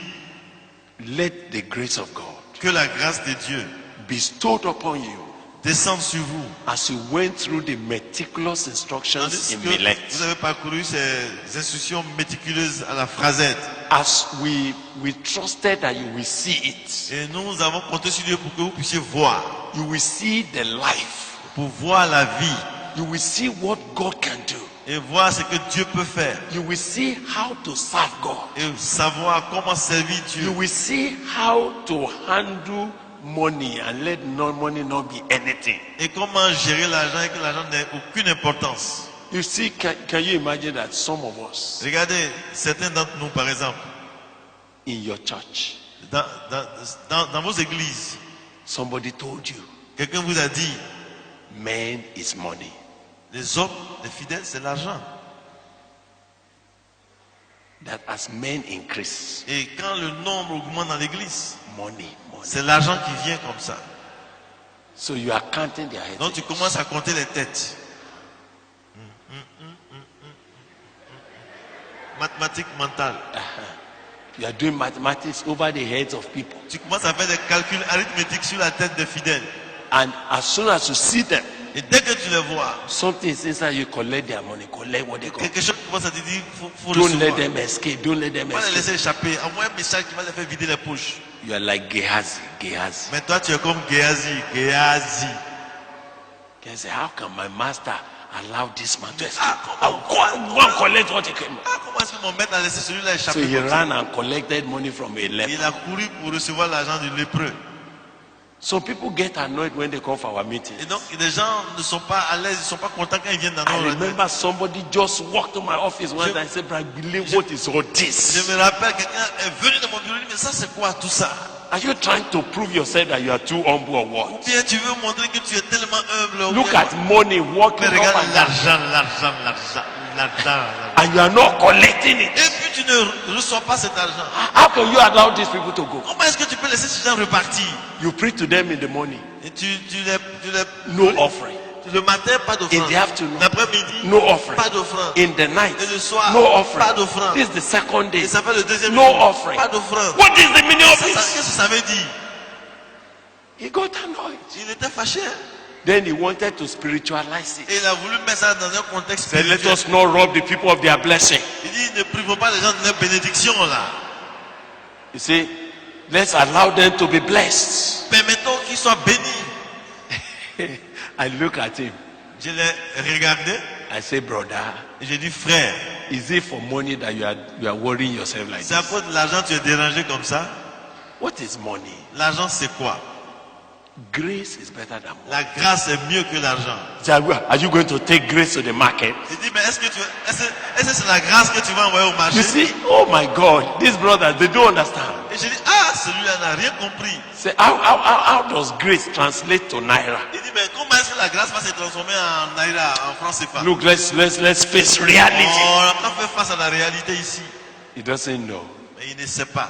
let the grace of God que la grâce de Dieu bestowed upon you descende sur vous. as you went through the meticulous instructions Tandis in que Milet. vous avez parcouru ces instructions méticuleuses à la phrasette. As we trusted that you will see it. Et nous avons compté sur Dieu pour que vous puissiez voir. You will see the life. Pour voir la vie. You will see what God can do. Et voir ce que Dieu peut faire. You will see how to serve God. Et savoir comment servir Dieu. You will see how to handle money and let money not be anything. Et comment gérer l'argent et que l'argent n'ait aucune importance. You see, can you imagine that some of us Regardez, certains d'entre nous, par exemple, in your church, dans vos églises, somebody told you, quelqu'un vous a dit, man is money. les hommes, les fidèles, c'est l'argent. That as men increase, Et quand le nombre augmente dans l'église, money. c'est l'argent qui vient comme ça. So you are counting their heads. Donc tu commences à compter les têtes. Mathématiques mentales. You are doing mathematics over the heads of people. Tu commences à faire des calculs arithmétiques sur la tête des fidèles. And as soon as you see them, Et dès que tu les vois, something is inside you, collect their money, collect what they got. quelque chose commence à te dire, faut le Don't let recevoir. them escape, don't let them On va les escape. laisser échapper. Envoie un message qui va les faire vider les poches. You are like Gehazi. Mais toi, tu es comme Géasi. Can say, how can my master allow this man to escape? Ah, Go and collect what he came. Comment est-ce que mon maître a laissé celui-là So échapper he comme ça? ran and collected money from a leper. Il a couru pour recevoir l'argent du lépreux. Some people get annoyed when they come for our meeting. Et donc, les gens ne sont pas à l'aise, ils ne sont pas contents quand ils viennent dans I nos remember somebody just walked to my office once and said, "But I believe what is all Je this? me rappelle, quelqu'un est venu dans mon bureau, il dit, mais ça c'est quoi tout ça? Are you trying to prove yourself that you are too humble or Ou what? bien tu veux montrer que tu es tellement humble. ou Look bien- at money walking Mais up regarde and down, l'argent. and you are not collecting it. Et puis tu ne reçois pas cet argent. How can you allow these people to go? Comment est-ce que tu peux laisser ces gens repartir? You preach to them in the morning, Et tu les no offering. le matin, pas d'offrande. In the afternoon, L'après-midi, no offering. pas d'offrande. In the night, Et le soir, no offering. pas d'offrande. This is the second day. Et ça fait le deuxième No jour, offering. pas d'offrande. What is the meaning of Qu'est-ce this? que ça veut dire? He got annoyed. Il était fâché. Then he wanted to spiritualize it. Et il a voulu mettre ça dans un contexte Said, let spirituel. us not rob the people of their blessing. Il dit, ne privons pas les gens de leur bénédiction là. You see, let's allow them to be blessed. Permettons qu'ils soient bénis. I look at him. Je l'ai regardé I say, brother, et j'ai dit, frère, is it for money that you are worrying yourself like c'est à this? cause de l'argent que tu es dérangé comme ça? What is money? L'argent c'est quoi? Grace is better than money. La grâce est mieux que l'argent. Are you going to take grace to the market? Il dit, mais est-ce que c'est la grâce que tu vas envoyer au marché? You see, oh my God, these brothers, they don't understand. Et j'ai dit, ah, celui-là n'a rien compris. Say, how does grace translate to naira? Il dit, mais comment est-ce que la grâce va se transformer en naira, en franc CFA? Look, let's face reality. On n'a pas fait face à la réalité ici. He doesn't know. Mais il ne sait pas.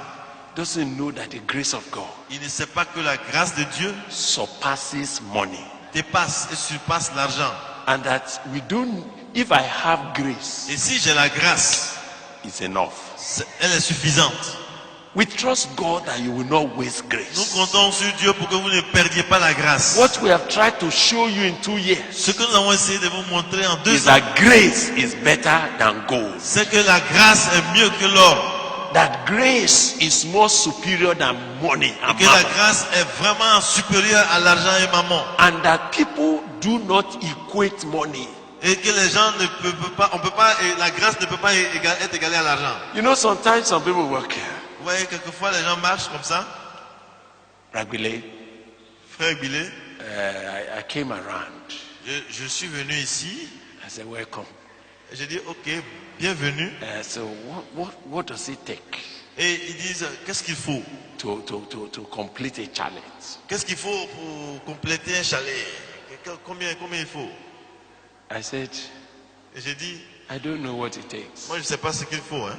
Doesn't know that the grace of God Il ne sait pas que la grâce de Dieu surpasses money. dépasse et surpasse l'argent. And that we don't, if I have grace, Et si j'ai la grâce, it's enough. elle est suffisante. We trust God that you will not waste Nous grace. comptons sur Dieu pour que vous ne perdiez pas la grâce. What we have tried to show you in 2 years Ce que nous avons essayé de vous montrer en is 2 ans, that grace is better than gold. c'est que la grâce est mieux que l'or. That grace is more superior than money Et and que la mammon. grâce est vraiment supérieure à l'argent et maman. And that people do not equate money. Et que les gens ne peuvent pas, on peut pas, et la grâce ne peut pas être égalée à l'argent. You know, sometimes some people work here. Vous voyez, quelquefois les gens marchent comme ça. Regularly, Frère Billet, I came around. je suis venu ici I said, welcome. et j'ai dit, ok, bienvenue. So what does it take Et ils disent, qu'est-ce qu'il faut? to complete a challenge? Qu'est-ce qu'il faut pour compléter un chalet? Combien il faut? I said, Et j'ai dit, I don't know what it takes, moi je ne sais pas ce qu'il faut, hein,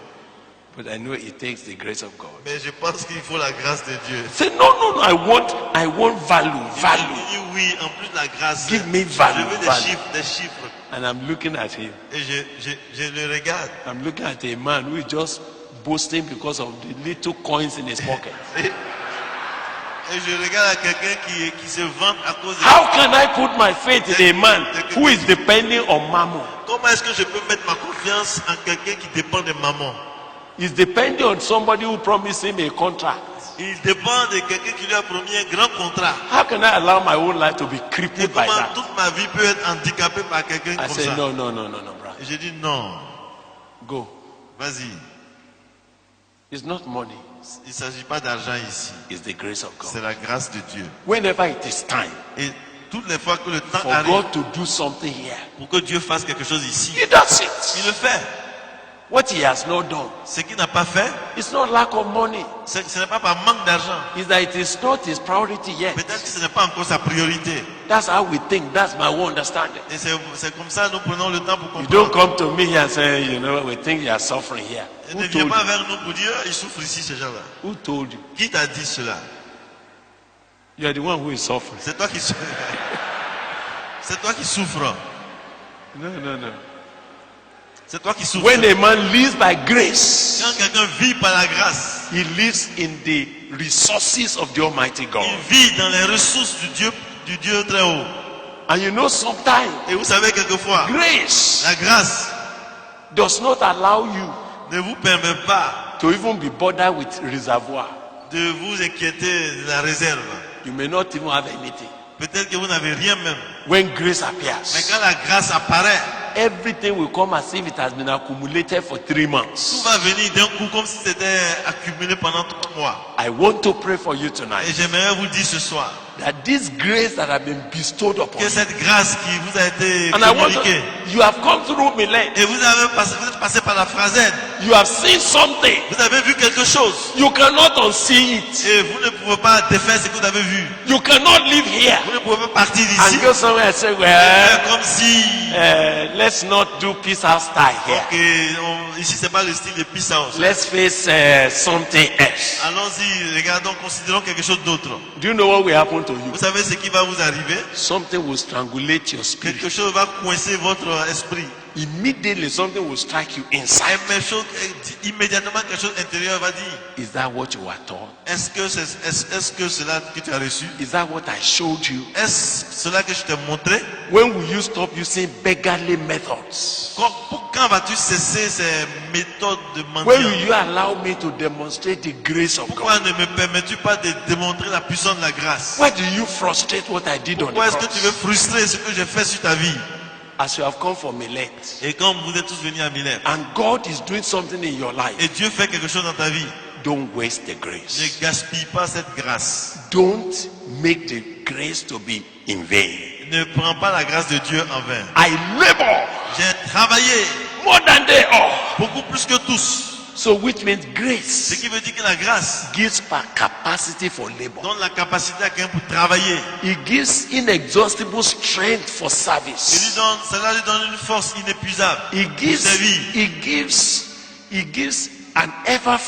but I know it takes the grace of God. mais je pense qu'il faut la grâce de Dieu. Say, no, I want value. Il dit, oui, en plus de la grâce, Give me value, je veux value. des chiffres. And I'm looking at him. Et je le regarde. I'm looking at a man who is just boasting because of the little coins in his pocket. Et je regarde à quelqu'un qui se vante à cause de... How can I put my faith in a man who is depending on mammon? Comment est-ce que je peux mettre ma confiance en quelqu'un qui dépend de maman? He's depending on somebody who promised him a contract. Il dépend de quelqu'un qui lui a promis un grand contrat. How can I allow my own life to be Et crippled by comment that? toute ma vie peut être handicapée par quelqu'un I comme said, ça? no, brother. Et j'ai dit non, Go. vas-y. It's not money. Il ne s'agit pas d'argent ici. It's the grace of God. C'est la grâce de Dieu. Whenever it is time Et toutes les fois que le temps for arrive God to do something here, pour que Dieu fasse quelque chose ici, He does il it. le fait. What He has not done, Ce qu'il n'a pas fait, it's not lack of money. ce n'est pas par manque d'argent. It's that it is not His priority yet. Peut-être que ce n'est pas encore sa priorité. That's how we think. That's my own understanding. Et c'est comme ça que nous prenons le temps pour You don't comprendre. come to me here and say, you know, we think you are suffering here. Et Who ne viens told pas you? vers nous pour dire, ils souffrent ici ces gens-là. Who told you? Qui t'a dit cela? You are the one who is suffering. C'est toi qui souffres. C'est toi qui souffres. No. C'est toi qui souffres. When a man lives by grace, Quand quelqu'un vit par la grâce, he lives in the resources of the Almighty God. il vit dans les ressources du Dieu très haut. And you know, sometimes Et vous savez, quelquefois, grace la grâce does not allow you ne vous permet pas to even be bothered with reservoir. de vous inquiéter de la réserve. You may not even have anything. Peut-être que vous n'avez rien même. When grace Mais appears, quand la grâce apparaît, everything will come as if it has been accumulated for 3 tout months. va venir d'un coup comme si c'était accumulé pendant 3 mois. I want to pray for you Et tonight j'aimerais vous dire ce soir, that this grace that have been bestowed upon Que you, cette grâce qui vous a été and I want communiquée, you have come through Millet, et vous êtes passé par la Phrasen, you have seen something, vous avez vu quelque chose, you cannot unsee it, et vous ne pouvez pas défaire ce que vous avez vu. you cannot live here Vous ne pouvez pas partir and d'ici go somewhere and say, well, comme si, let's not do peace house style here, ok, ici c'est pas le style de Peace House. let's face something else. Allons-y, regardons, considérons quelque chose d'autre. Do you know what will happen to you? Vous savez ce qui va vous arriver? Something will strangulate your spirit. Quelque chose va coincer votre esprit. Immediately something will strike you inside. Immédiatement quelque chose intérieur va dire, Is that what you were taught? est-ce que cela que tu as reçu? Is that what I showed you? Est-ce cela que je t'ai montré? When will you stop using beggarly methods? Quand vas-tu cesser ces méthodes de When mentir? will you allow me to demonstrate the grace of Pourquoi God? ne me permets-tu pas de démontrer la puissance de la grâce? Why do you frustrate what I did on Pourquoi the est-ce que tu veux cross? frustrer ce que j'ai fait sur ta vie? As you have come from Millet, Et quand vous êtes tous venus à Milet, and God is doing something in your life, et Dieu fait quelque chose dans ta vie, don't waste the ne grace. gaspille pas cette grâce. Don't make the grace to be in vain. Ne prends pas la grâce de Dieu en vain. I labor J'ai travaillé more than they all. beaucoup plus que tous. So which means Ce grace qui veut dire que la grâce gives capacity for labor. donne la capacité à quelqu'un pour travailler. It gives inexhaustible strength for Et service. cela lui donne une force inépuisable It pour gives, servir. it gives an ever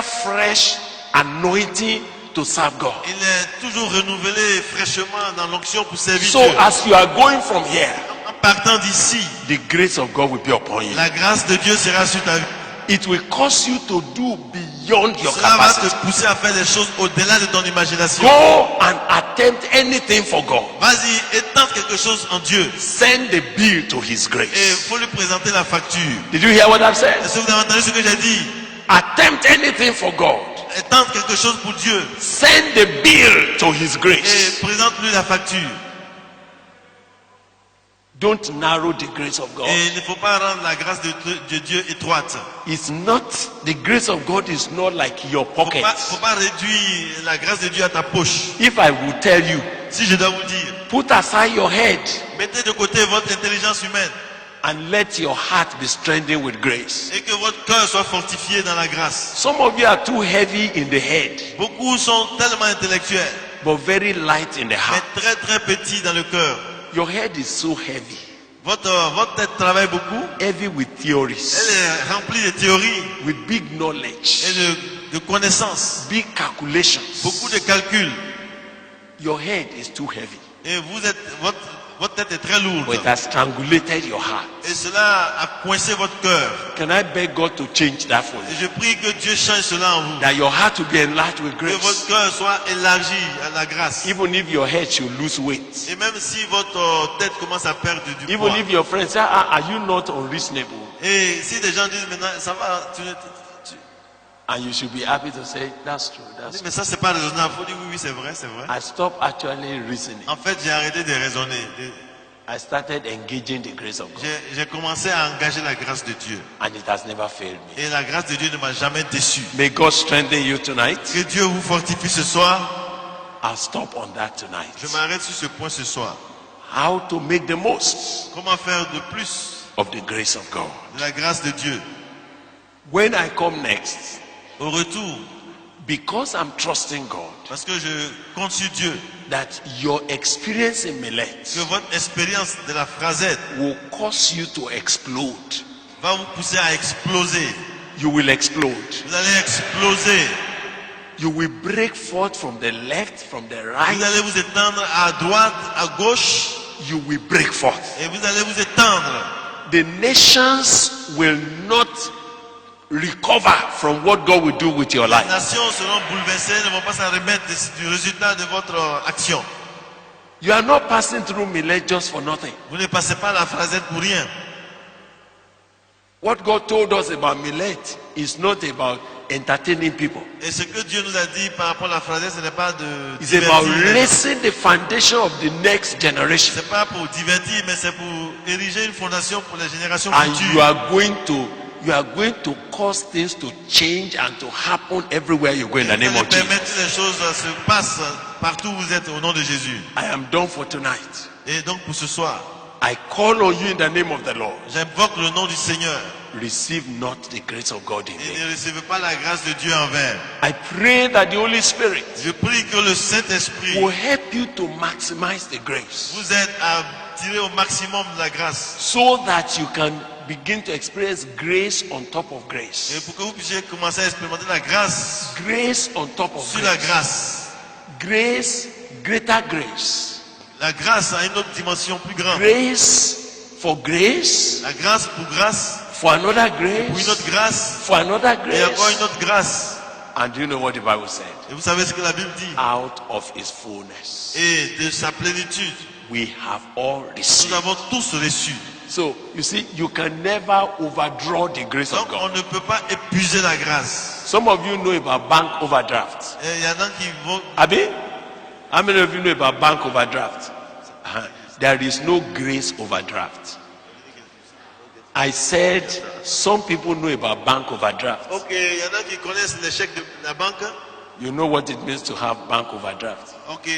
fresh anointing to serve God. Il est toujours renouvelé fraîchement dans l'onction pour servir So Dieu. as you are going from here, En partant d'ici, the grace of God will be upon you. la grâce de Dieu sera sur ta vie. It will cause you to do beyond your Cela va te capacity. pousser à faire des choses au-delà de ton imagination. Go and attempt anything for God. Vas-y, et tente quelque chose en Dieu. Send the bill to His Et il grace. faut lui présenter la facture. Did you hear what I've said? Est-ce que vous avez entendu ce que j'ai dit? Attempt anything for God. Et tente quelque chose pour Dieu. Send the bill to His Et grace. présente-lui la facture. Don't narrow the grace of God. Et il ne faut pas rendre la grâce de Dieu étroite. It's not, the grace of God is not like your pocket. Faut pas réduire la grâce de Dieu à ta poche. If I will tell you, Si je dois vous dire, put aside your head mettez de côté votre intelligence humaine and let your heart be strengthened with grace. et que votre cœur soit fortifié dans la grâce. Some of you are too heavy in the head, Beaucoup sont tellement intellectuels, but very light in the mais heart. très très petits dans le cœur. Your head is so heavy, Votre tête travaille beaucoup. heavy with theories, Elle est remplie de théories with big knowledge, et de connaissances. big calculations. Beaucoup de calculs. Your head is too heavy, Et votre tête est très lourde. but it has strangulated your heart. Et cela a coincé votre cœur. Can I beg God to change that for Et you? je prie que Dieu change cela en vous. That your heart will be enlarged with Que votre grace. cœur soit élargi à la grâce. Even if your head should lose weight. Et même si votre tête commence à perdre du Even poids. if your friends say, are you not unreasonable? Et si des gens disent maintenant, ça va, And you should be happy to say, that's true, that's true. mais ça c'est pas raisonnable. Faut dire oui, oui, c'est vrai, c'est vrai. I stopped actually reasoning. En fait, j'ai arrêté de raisonner. I started engaging the grace of God. J'ai commencé à engager la grâce de Dieu. And it has never failed me. Et la grâce de Dieu ne m'a jamais déçu. May God strengthen you tonight. Que Dieu vous fortifie ce soir. I'll stop on that Je tonight. m'arrête sur ce point ce soir. How to make the most Comment faire de plus of the grace of God. de la grâce de Dieu? When I come next, Au retour, because I'm trusting God, parce que je compte sur Dieu, that your experience in Millet que votre expérience de la phrasette will cause you to explode. va vous pousser à exploser. You will explode. Vous allez exploser. You will break forth from the left, from the right. Vous allez vous étendre à droite, à gauche, You will break forth. et vous allez vous étendre. The nations will not recover from what God will do with your Les life. nations seront bouleversées, ne vont pas s'en remettre du résultat de votre action. You are not passing through Millet just for nothing. Vous ne passez pas la phrasette pour rien. What God told us about Millet is not about entertaining people. Et ce que Dieu nous a dit par rapport à la phrasette, ce n'est pas de It's about divertir. raising the foundation of the next generation. C'est pas pour divertir, mais c'est pour ériger une fondation pour les générations And futures. you are you are going to cause things to change and to happen everywhere you go in the name Vous of allez permettre Jesus. que les choses se passent partout où vous êtes au nom de Jésus. I am done for tonight. Et donc pour ce soir, I call on you in the name of the Lord. j'invoque le nom du Seigneur. Receive not the grace of God in Et vain. ne recevez pas la grâce de Dieu en vain. I pray that the Holy Spirit Je prie que le Saint-Esprit will help you to maximize the grace vous aide à tirer au maximum de la grâce. so that you can begin to experience grace on top of Et grace. pour que vous puissiez commencer à expérimenter la grâce Grace on top of sur la grace. grâce. Grace, greater grace. La grâce a une autre dimension plus grande. Grace for grace, La grâce pour grâce, for another pour une grace, autre grâce, for another et encore une grace. autre grâce. And do you know what the Bible said? Et vous savez ce que la Bible dit? Out of his fullness, Et de sa plénitude, we have all nous received. avons tous reçu. So, you see, you can never overdraw the grace of Donc on God. ne peut pas épuiser la grâce. Some of you know about bank overdraft. Et il y en a qui vont... Abi? How many of you know about bank overdraft? There is no grace overdraft. I said some people know about bank overdraft. Ok, il y en a qui connaissent les chèques de la banque. You know what it means to have bank overdraft. Ok,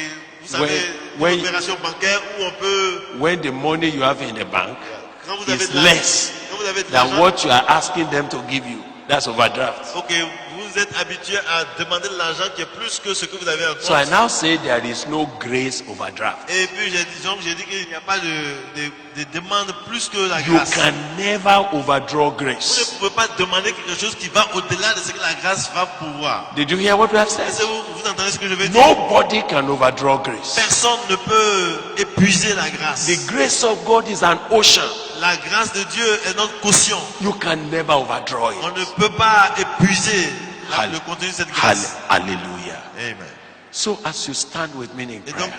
vous savez, When- une opération bancaire où on peut... When the money you have in the bank Quand vous avez is de l'argent, less quand vous avez de than l'argent, what you are asking them to give you, that's overdraft. ok, vous êtes habitué à demander de l'argent qui est plus que ce que vous avez en So I compte. now say there is no grace overdraft. Et puis j'ai dit qu'il n'y a pas de demande plus que la You grâce. can never overdraw Vous grace. ne pouvez pas demander quelque chose qui va au-delà de ce que la grâce va pouvoir. Did you hear what we have said? Est-ce que vous entendez ce que je veux dire? Nobody can overdraw grace. Personne ne peut épuiser la grâce. The grace of God is an ocean. La grâce de Dieu est notre caution. You can never overdraw On it. ne peut pas épuiser Hall- le contenu de cette grâce. Hallelujah. Amen. So as you stand with me in Et prayer donc,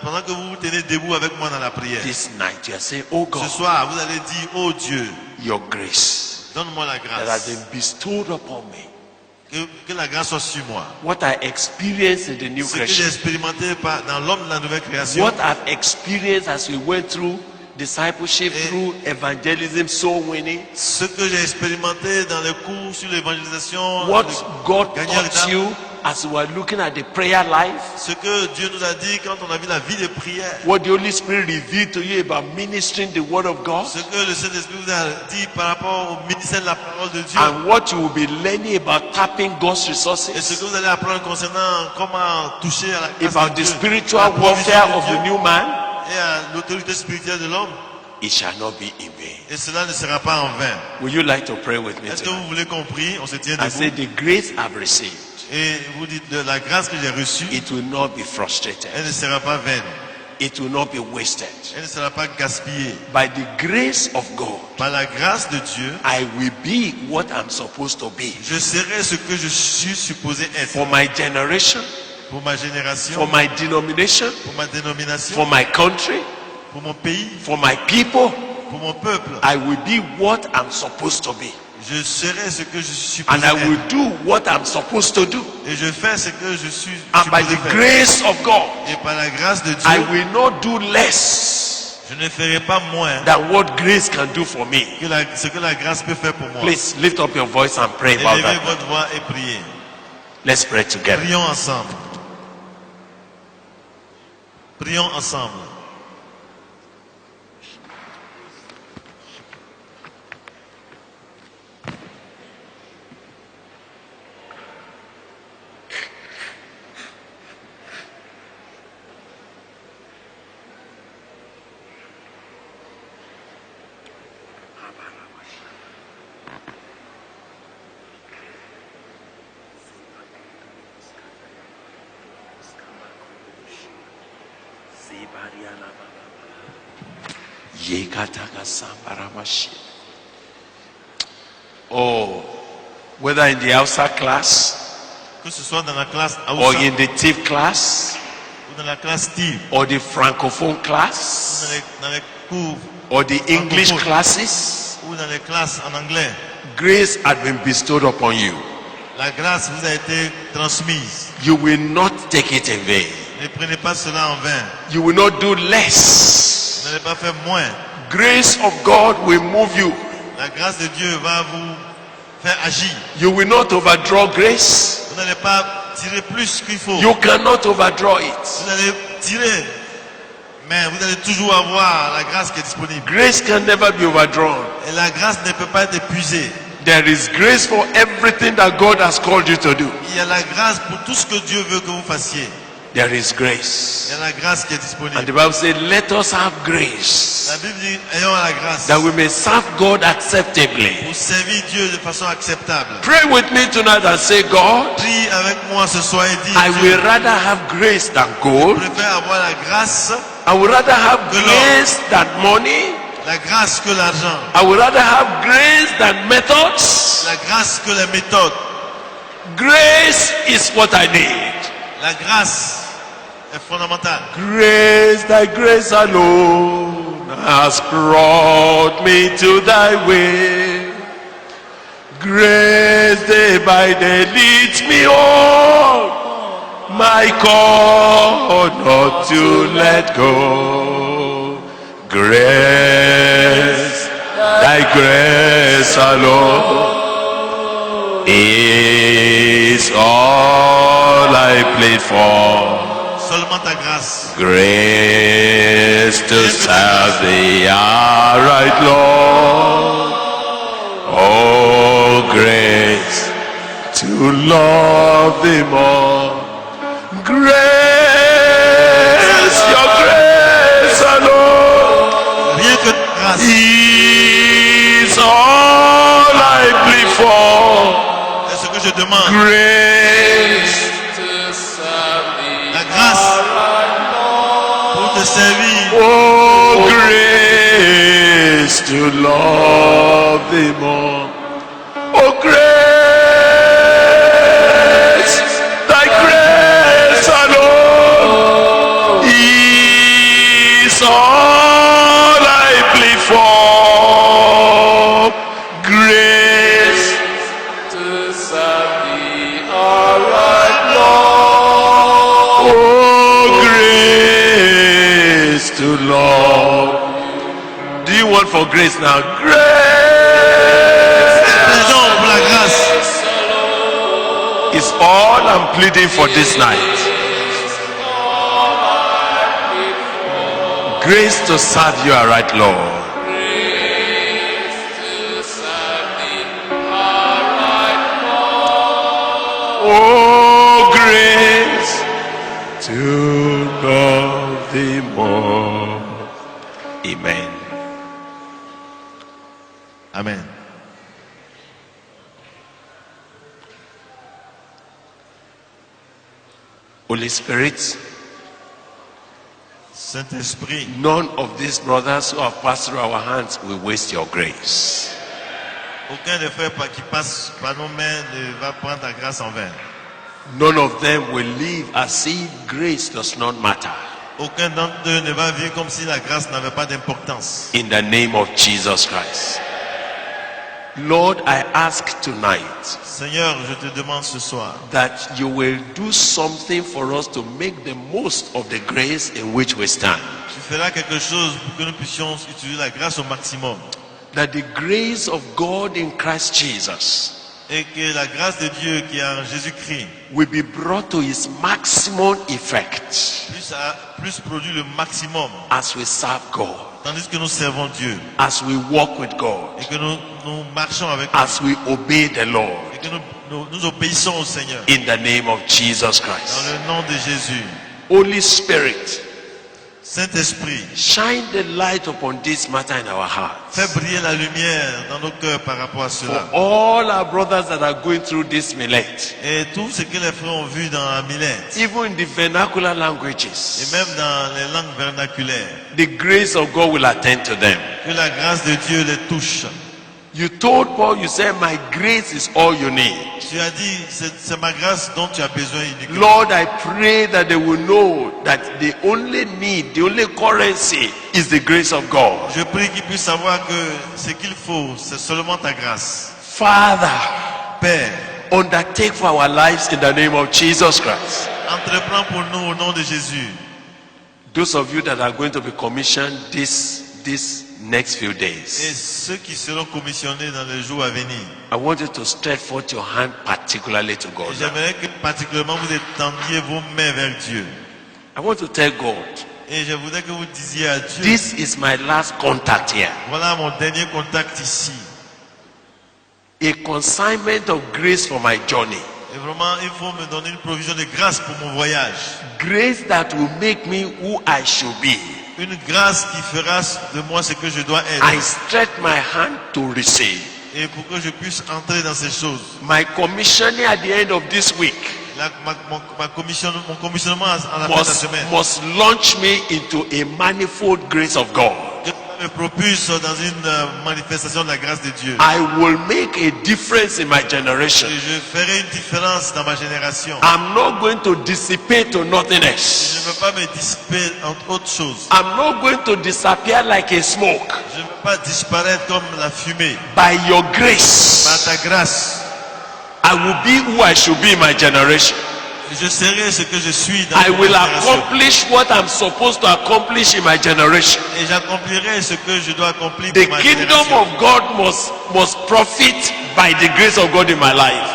pendant que vous vous tenez debout avec moi dans la prière, this night, you are saying, Oh ce God, soir, vous allez dire, oh Dieu, your grace donne-moi la that has grâce. been bestowed upon me. Que la grâce soit sur moi. What I experienced in the new Ce que j'ai creation. expérimenté dans l'homme de la nouvelle création, What I've experienced as we went through discipleship, through evangelism, soul winning. ce que j'ai expérimenté dans les cours sur l'évangélisation, What le God gagneur taught d'âme, you as we were looking at the prayer life. ce que Dieu nous a dit quand on a vu la vie de prière, What the Holy Spirit revealed to you about ministering the word of God. ce que le Saint-Esprit vous a dit par rapport au ministère de la parole de Dieu, And what you will be learning about tapping God's et ce resources. que vous allez apprendre concernant comment toucher à la grâce About de the Dieu, spiritual à la provision warfare de of Dieu the new man. et à l'autorité spirituelle de l'homme. It shall not be in vain. Et cela ne sera pas en vain. Will you like to pray with me Est-ce que tonight? vous voulez qu'on prie? On se tient I say debout. the grace I've received, Et vous dites de la grâce que j'ai reçue, it will not be frustrated. elle ne sera pas vaine. It will not be wasted. Elle ne sera pas gaspillée. By the grace of God, Par la grâce de Dieu, I will be what I'm supposed to be. je serai ce que je suis supposé être. For my generation, Pour ma génération, for my denomination, pour ma dénomination, for my country, pour mon pays, for my people, pour mon peuple. I will be what I'm supposed to be. Je serai ce que je suis supposé And I will être. do what I'm supposed to do. Et je fais ce que je suis And by supposé the faire. grace of God, Et par la grâce de I Dieu, will not do less je ne ferai pas moins than what grace can do for me. que ce que la grâce peut faire pour moi. Please lift up your voice and pray about Élevez that. votre voix et priez. Let's pray together. Prions ensemble. Prions ensemble. Oh, whether in the outside class Que ce soit dans la classe or Hausa in the TIF class ou dans la classe TIV, or the francophone class dans les cours or the English francophone, classes, ou dans les classes en anglais, grace had been bestowed upon you. la grâce vous a été transmise. You will not take it in vain. Ne prenez pas cela en vain. You will not do less. N'allez pas faire moins. Grace of God will move you. La grâce de Dieu va vous faire agir. You will not overdraw grace. Vous n'allez pas tirer plus qu'il faut. You cannot overdraw it. Vous allez tirer, mais vous allez toujours avoir la grâce qui est disponible. Grace can never be overdrawn. Et la grâce ne peut pas être épuisée. There is grace for everything that God has called you to do. Il y a la grâce pour tout ce que Dieu veut que vous fassiez. There is grace. Il y a la grâce qui est And disponible. the Bible says, let us have grace La Bible dit, ayons la grâce that we may serve God acceptably. pour servir Dieu de façon acceptable. Pray with me tonight and say, God, Prie avec moi ce soir et dis, I Dieu, will rather have grace than je gold. préfère avoir la grâce, I would rather have grace than money. la grâce que l'argent, I would rather have grace than methods. la grâce que les méthodes. Grace is what I need. La grâce est fondamentale. Grace, thy grace alone has brought me to thy way. Grace day by day leads me on. My call not to let go. Grace, thy grace alone is all I plead for. Seulement ta grâce. Grace to serve thee, our right Lord. Oh, grace to love thee more. Grace, your grace alone Rien que ta grâce. is all I plead for. C'est ce que je demande. Grace La grâce pour te servir. oh, grace to love thee more. Oh, grace, thy grace alone is all I plead for. Grace to serve thee, our right Lord. Oh, grace to love. Do you want for grace now? Grace Plaisons pour la grâce. is all I'm pleading for this night. Grace to serve you, our right Lord. Oh, grace to love thee more. Amen. Amen. Holy Spirit, Saint-Esprit, none of these brothers who have passed through our hands will waste your grace. aucun des frères qui passent par nos mains ne va prendre ta grâce en vain. None of them will live as if grace does not matter. Aucun d'entre eux ne va vivre comme si la grâce n'avait pas d'importance. In the name of Jesus Christ. Lord, I ask tonight Seigneur, je te demande ce soir that you will do something for us to make the most of the grace in which we stand. tu feras quelque chose pour que nous puissions utiliser la grâce au maximum. That the grace of God in Christ Jesus Et que la grâce de Dieu qui est en Jésus-Christ will be brought to its maximum effect plus produit le maximum. as we serve God, Tandis que nous servons Dieu as we walk with God, et que nous marchons avec lui as we obey the Lord. et que nous obéissons au Seigneur. In the name of Jesus Dans Christ. le nom de Jésus. Holy Spirit, Saint-Esprit, shine the light upon this matter in our hearts. fais briller la lumière dans nos cœurs par rapport à For cela. all our brothers that are going through this millet, Et tout ce que les frères ont vu dans la Milette, even in the vernacular et languages, même dans les langues vernaculaires, the grace of God will attend to them. que la grâce de Dieu les touche. You told Paul, you said, my grace is all you need. Tu as dit, c'est ma grâce dont tu as besoin uniquement. Lord, I pray that they will know that the only need, the only currency is the grace of God. Je prie qu'ils puissent savoir que ce qu'il faut, c'est seulement ta grâce. Father, Père, undertake for our lives in the name of Jesus Christ. entreprends pour nous au nom de Jésus. Those of you that are going to be commissioned this next few Et days, ceux qui seront commissionnés dans les jours à venir, I want you to stretch forth your hand particularly to God. j'aimerais que particulièrement vous étendiez vos mains vers Dieu. I want to tell God, Et je voudrais que vous disiez à Dieu, this is my last contact here. voilà mon dernier contact ici. A consignment of grace for my journey. Et vraiment, il faut me donner une provision de grâce pour mon voyage. Grace that will make me who I should be. Une grâce qui fera de moi ce que je dois être. I stretch my hand to receive. Et pour que je puisse entrer dans ces choses. My commissioning at the end of this week Mon commissionnement à la fin de la semaine. must launch me into a manifold grace of God. Dieu me propulse dans une manifestation de la grâce de Dieu. I will make a difference in my generation. Et je ferai une différence dans ma génération. I'm not going to dissipate to nothingness. Je ne veux pas me dissiper entre autres choses. I'm not going to disappear like a smoke. Je ne veux pas disparaître comme la fumée. By your grace, Par ta grâce, I will be who I should be in my generation. je serai ce que je suis dans I ma will génération. accomplish what I'm supposed to accomplish in my generation. Et j'accomplirai ce que je dois accomplir The pour ma kingdom génération. of God must profit by the grace of God in my life.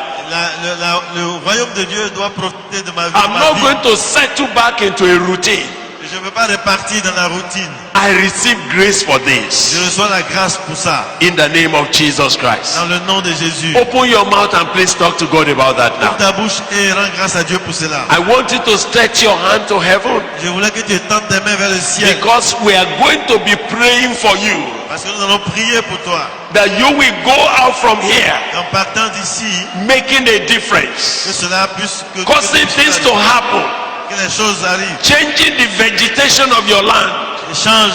Le royaume de Dieu doit profiter de ma vie. I'm not going to settle back into a routine. Je ne veux pas repartir dans la routine. I receive grace for Je this reçois la grâce pour ça. in the name of Jesus Christ. Dans le nom de Jésus. Open your mouth and please talk to God about that Ouvre now. ta bouche et rends grâce à Dieu pour cela. I want you to stretch your hand to heaven Je voulais que tu étendes tes mains vers le ciel. because we are going to be praying for you Parce que nous allons prier pour toi. that you will go out from here En partant d'ici, making a que difference, cela puisse causing things to happen, que les choses arrivent. changing the vegetation of your land, Change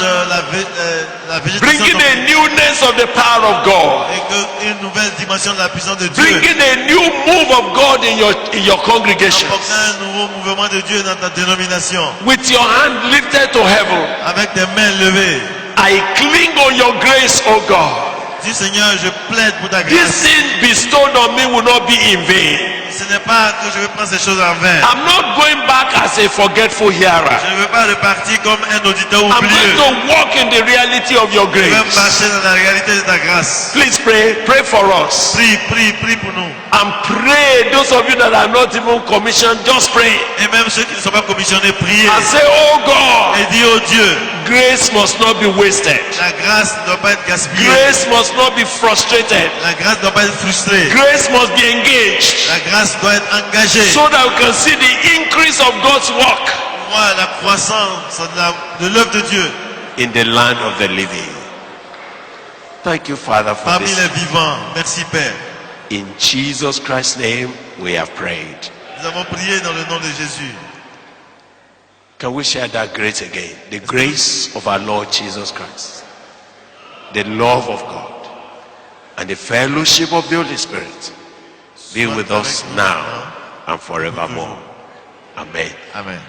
la végétation bringing de- a newness of the power of God, et que une nouvelle dimension de la puissance de Dieu. bringing a new move of God in your congregation. Apportant un nouveau mouvement de Dieu dans ta dénomination. With your hand lifted to heaven, Avec tes mains levées. I cling on your grace, O God. Dis Seigneur, je plaide pour ta This grâce. thing bestowed on me will not be in vain. Ce n'est pas que je veux prendre ces choses en vain. I'm not going back as a forgetful hearer. Je ne veux pas repartir comme un auditeur I'm oublieux. going to walk in the reality of your Je veux grace. marcher dans la réalité de ta grâce. Please pray for us. Prie pour nous. And pray, those of you that are not even commissioned, just pray. Et même ceux qui ne sont pas commissionnés, priez. And say, oh God, Et dis au Dieu, grace must not be wasted. la grâce ne doit pas être gaspillée. Grace must not be frustrated. La grâce ne doit pas être frustrée. Grace must be engaged La grâce doit être engagée. so that we can see the increase of God's work Moi, la croissance de l'œuvre de Dieu in the land of the living. Thank you, Father, for parmi this. les vivants. Merci Père. In Jesus Christ's name, we have prayed. Nous avons prié dans le nom de Jésus. Can we share that grace again? The grace of our Lord Jesus Christ, the love of God, and the fellowship of the Holy Spirit be with us now and forevermore. Amen. Amen.